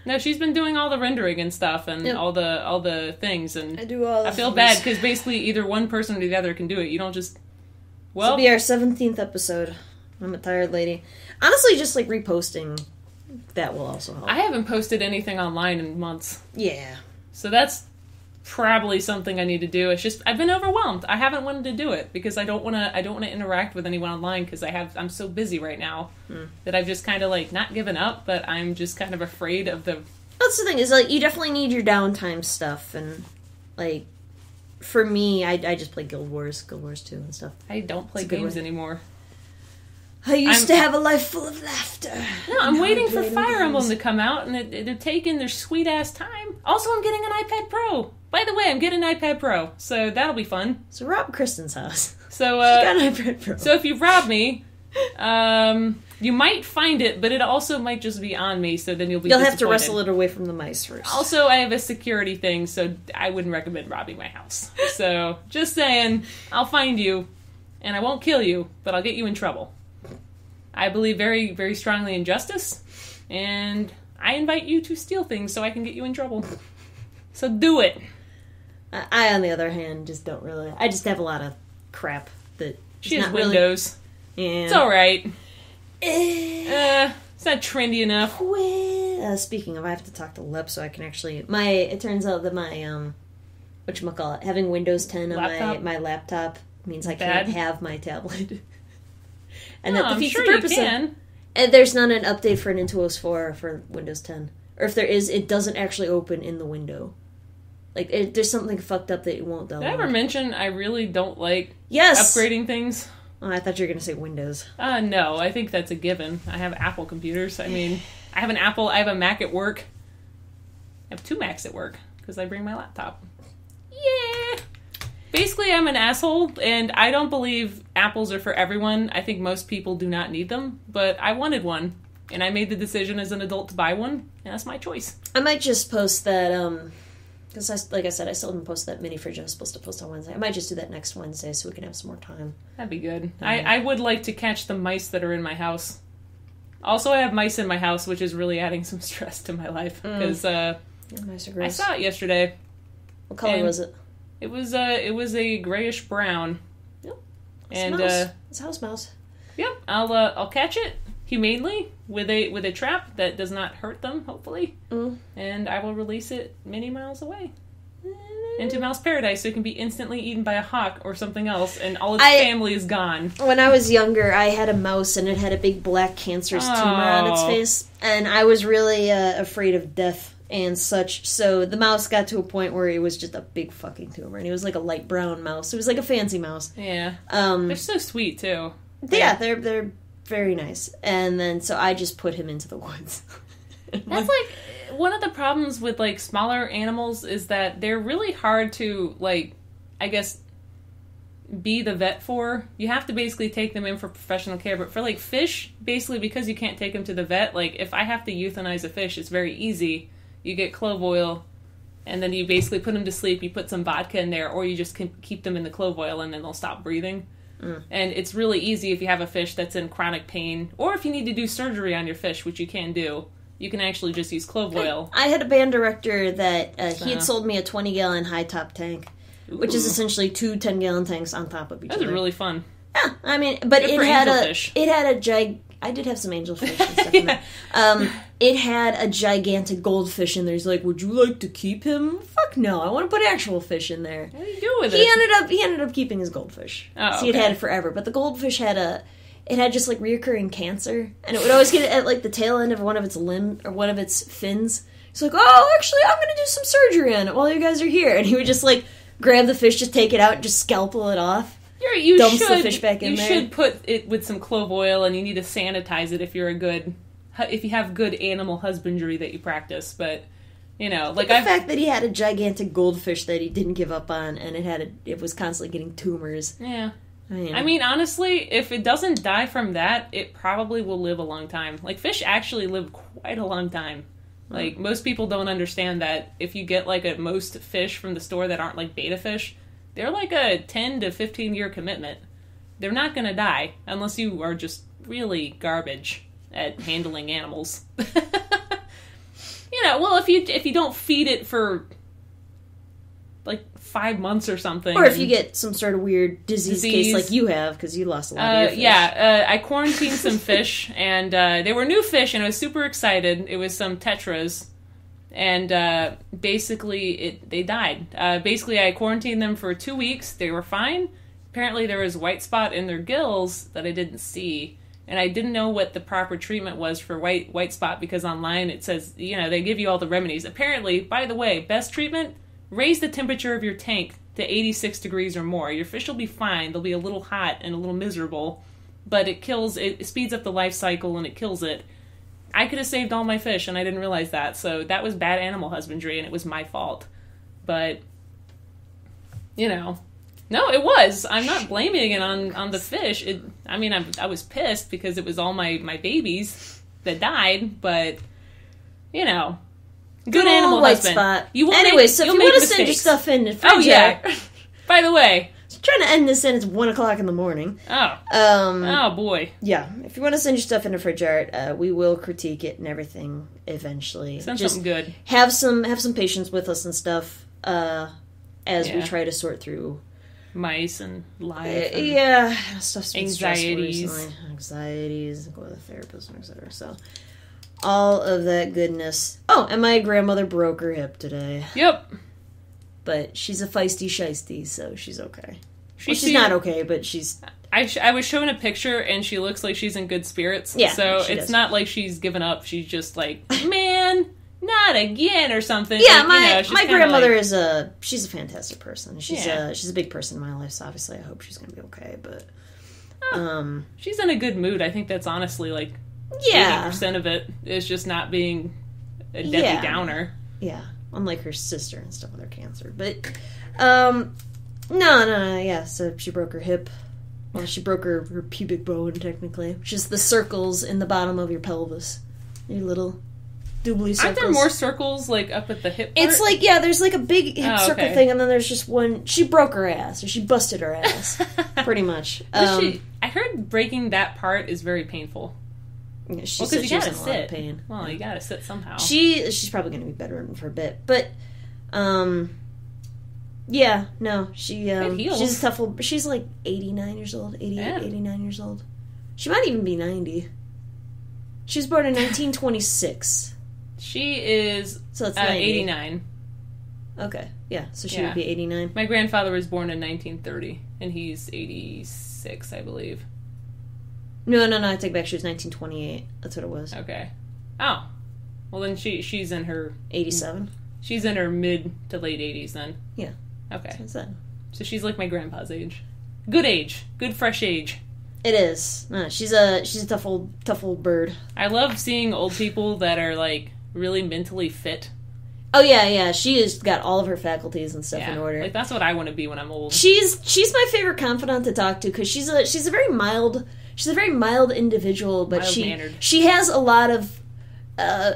No, she's been doing all the rendering and stuff and all the things. And I do all the I feel bad, because basically either one person or the other can do it. You don't just... Well... This will be our 17th episode. I'm a tired lady. Honestly, just like reposting, that will also help. I haven't posted anything online in months. Yeah. So that's probably something I need to do. It's just I've been overwhelmed. I haven't wanted to do it because I don't want to interact with anyone online because I'm so busy right now that I've just kind of like not given up, but I'm just kind of afraid of the. That's the thing is like you definitely need your downtime stuff, and like for me, I just play Guild Wars 2 and stuff. I don't play games anymore. I used to have a life full of laughter. No, I'm waiting for Fire Emblem to come out, and it'd taken their sweet-ass time. Also, I'm getting an iPad Pro. By the way, I'm getting an iPad Pro, so that'll be fun. So rob Kristen's house. So, she got an iPad Pro. So if you rob me, you might find it, but it also might just be on me, so then you'll have to wrestle it away from the mice first. Also, I have a security thing, so I wouldn't recommend robbing my house. So, just saying, I'll find you, and I won't kill you, but I'll get you in trouble. I believe very, very strongly in justice, and I invite you to steal things so I can get you in trouble. So do it. I, on the other hand, just don't really. I just have a lot of crap that. She has Windows. Really, yeah. It's alright. It's not trendy enough. Well, speaking of, I have to talk to Lep so I can actually. It turns out that my, whatchamacallit, having Windows 10 on my laptop means I can't have my tablet. And that defeats the purpose of. And there's not an update for Nintendo OS 4 for Windows 10. Or if there is, it doesn't actually open in the window. Like, there's something fucked up that it won't download. Did I ever mention I really don't like upgrading things? Oh, I thought you were going to say Windows. No, I think that's a given. I have Apple computers. I mean, I have a Mac at work. I have 2 Macs at work, because I bring my laptop. Yeah! Basically, I'm an asshole, and I don't believe apples are for everyone. I think most people do not need them, but I wanted one, and I made the decision as an adult to buy one, and that's my choice. I might just post that, because like I said, I still haven't posted that mini fridge I was supposed to post on Wednesday. I might just do that next Wednesday so we can have some more time. That'd be good. I would like to catch the mice that are in my house. Also, I have mice in my house, which is really adding some stress to my life, because mice are gross. I saw it yesterday. What color was it? It was a grayish brown. Yep. And it's a house mouse. Yep. I'll catch it humanely with a trap that does not hurt them, hopefully. And I will release it many miles away into Mouse Paradise so it can be instantly eaten by a hawk or something else, and all its family is gone. When I was younger, I had a mouse and it had a big black cancerous tumor on its face, and I was really afraid of death and such, so the mouse got to a point where it was just a big fucking tumor, and it was like a light brown mouse. It was like a fancy mouse. Yeah. They're so sweet, too. Yeah, they're very nice. And then, so I just put him into the woods. That's like, one of the problems with, like, smaller animals is that they're really hard to, like, I guess, be the vet for. You have to basically take them in for professional care, but for, like, fish, basically, because you can't take them to the vet, like, if I have to euthanize a fish, it's very easy. You get clove oil, and then you basically put them to sleep. You put some vodka in there, or you just can keep them in the clove oil, and then they'll stop breathing. And it's really easy if you have a fish that's in chronic pain, or if you need to do surgery on your fish, which you can do. You can actually just use clove oil. I had a band director that he had sold me a 20-gallon high-top tank, which is essentially 2 10-gallon tanks on top of each other. Those are really fun. Yeah, I mean, but it had a I did have some angelfish and stuff in there. It had a gigantic goldfish in there. He's like, "Would you like to keep him?" Fuck no, I want to put actual fish in there. What do you do with it? He ended up keeping his goldfish. Oh, so he'd had it forever. But the goldfish had just like reoccurring cancer, and it would always get at like the tail end of one of its limb or one of its fins. He's like, "Oh, actually, I'm gonna do some surgery on it while you guys are here," and he would just like grab the fish, just take it out, and just scalpel it off. You dumps the fish back in there. You should put it with some clove oil, and you need to sanitize it if you have good animal husbandry that you practice. But like the fact that he had a gigantic goldfish that he didn't give up on, and it was constantly getting tumors. Yeah. I mean, honestly, if it doesn't die from that, it probably will live a long time. Like, fish actually live quite a long time. Like, most people don't understand that if you get, like, most fish from the store that aren't, like, beta fish, they're like a 10 to 15-year commitment. They're not going to die unless you are just really garbage at handling animals. Well, if you don't feed it for like 5 months or something. Or if you get some sort of weird disease case like you have, because you lost a lot of your fish. Yeah, I quarantined some fish, and they were new fish, and I was super excited. It was some tetras. And basically, they died. Basically, I quarantined them for 2 weeks. They were fine. Apparently, there was a white spot in their gills that I didn't see. And I didn't know what the proper treatment was for white spot because online it says, they give you all the remedies. Apparently, by the way, best treatment, raise the temperature of your tank to 86 degrees or more. Your fish will be fine. They'll be a little hot and a little miserable, but it speeds up the life cycle and it kills it. I could have saved all my fish and I didn't realize that. So that was bad animal husbandry and it was my fault. But, no, it was. I'm not blaming it on the fish. I was pissed because it was all my babies that died, but, good animal husband. Spot. Anyway, so if you want to send your stuff in to FridgeArt. Oh, yeah. By the way. I'm trying to end this in. It's 1 o'clock in the morning. Oh. Oh, boy. Yeah. If you want to send your stuff into FridgeArt, we will critique it and everything eventually. Send something good. Have some patience with us and stuff as we try to sort through mice and life. And stuff's been anxieties. Anxieties, go to the therapist, etc. So, all of that goodness. Oh, and my grandmother broke her hip today. Yep. But she's a feisty shiesty, so she's okay. She's not okay, but she's... I was showing a picture, and she looks like she's in good spirits. Yeah, so it's not like she's given up. She's just like, man... Not again, or something. Yeah, my grandmother she's a fantastic person. She's a big person in my life, so obviously I hope she's going to be okay. But she's in a good mood. I think that's honestly 80% of it is just not being a Debbie Downer. Yeah, unlike her sister and stuff with her cancer. But no, yeah. So she broke her hip. Well, she broke her pubic bone technically, which is the circles in the bottom of your pelvis. Your little doobly circles. Aren't there more circles, up at the hip part? It's there's a big hip circle thing, and then there's just one. She broke her ass, or she busted her ass, pretty much. I heard breaking that part is very painful. Yeah, she said she was in a lot of pain. Well, you gotta sit somehow. She's probably going to be better for a bit, but, yeah, no, she's a tough old, she's 89 years old, 89 years old. She might even be 90. She was born in 1926. She is so it's 89. Okay, yeah, so she would be 89. My grandfather was born in 1930, and he's 86, I believe. No, I take back. She was 1928. That's what it was. Okay. Oh. Well, then she's in her... 87? She's in her mid to late 80s, then. Yeah. Okay. That's that. So she's like my grandpa's age. Good age. Good, fresh age. It is. No, she's a tough old bird. I love seeing old people that are, really mentally fit. Oh, yeah. She has got all of her faculties and stuff in order. That's what I want to be when I'm old. She's my favorite confidant to talk to, because she's a very mild individual, but she has a lot of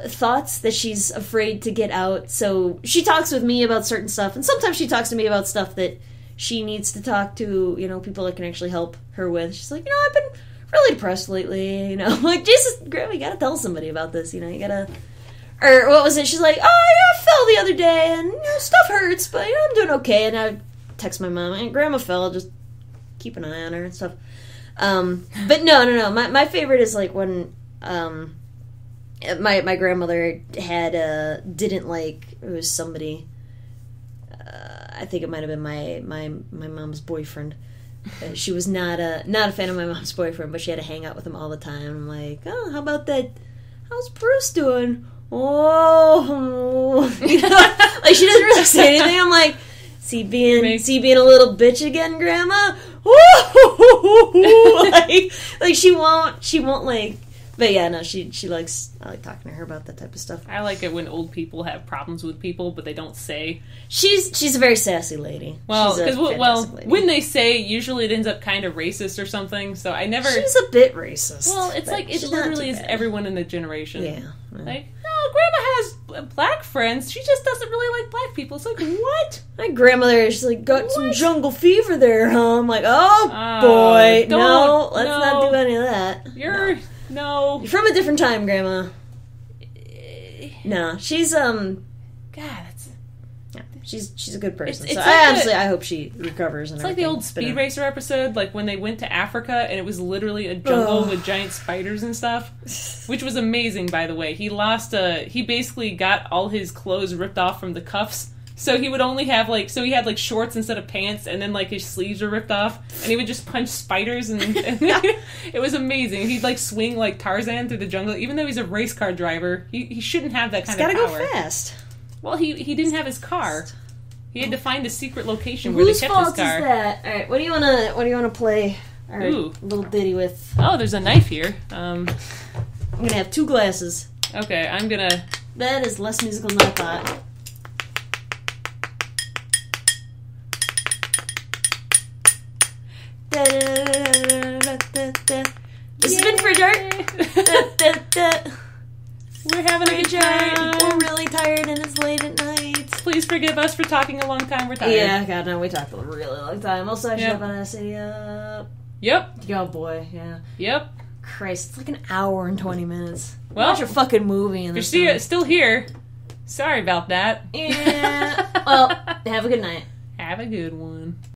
thoughts that she's afraid to get out. So she talks with me about certain stuff, and sometimes she talks to me about stuff that she needs to talk to, people that can actually help her with. She's like, I've been really depressed lately, Jesus, Grandma, you gotta tell somebody about this, you gotta... Or what was it? She's like, I fell the other day, and stuff hurts, but I'm doing okay. And I text my mom, and Grandma fell, just keep an eye on her and stuff. But no. My favorite is when my grandmother had it was somebody. I think it might have been my mom's boyfriend. She was not a fan of my mom's boyfriend, but she had to hang out with him all the time. I'm like, oh, how about that? How's Bruce doing? Oh, she doesn't really say anything. I'm like, see being a little bitch again, Grandma. She won't But yeah, no, she likes. I like talking to her about that type of stuff. I like it when old people have problems with people, but they don't say. She's a very sassy lady. Well, because when they say, usually it ends up kind of racist or something. So I never. She's a bit racist. Well, it's it literally is everyone in the generation. Yeah. No, Grandma has black friends. She just doesn't really like black people. It's like, what? My grandmother, she's got some jungle fever there, huh? I'm like, oh boy, let's not do any of that. No. You're from a different time, Grandma. No, she's, God, She's a good person. It's so like I hope she recovers. And it's like the old Speed Racer episode, like when they went to Africa and it was literally a jungle with giant spiders and stuff, which was amazing, by the way. He basically got all his clothes ripped off from the cuffs. So he would only have, he had, shorts instead of pants, and then, his sleeves were ripped off, and he would just punch spiders, and it was amazing. He'd, swing like Tarzan through the jungle. Even though he's a race car driver, he shouldn't have that kind of power. He's gotta go fast. Well, he didn't have his car. He had to find a secret location where they kept his car. Whose fault is that? All right, what do you wanna play our little ditty with? Oh, there's a knife here. I'm gonna have 2 glasses. Okay, I'm gonna... That is less musical than I thought. This has been FridgeArt. We're having a good time. We're really tired and it's late at night. Please forgive us for talking a long time. We're tired. Yeah, God, no, we talked a really long time. Also, I should have an essay up. Yep. Oh, boy, yeah. Yep. Christ, it's like an hour and 20 minutes. Well, watch a fucking movie in this. You're still here. Sorry about that. Yeah. Well, have a good night. Have a good one.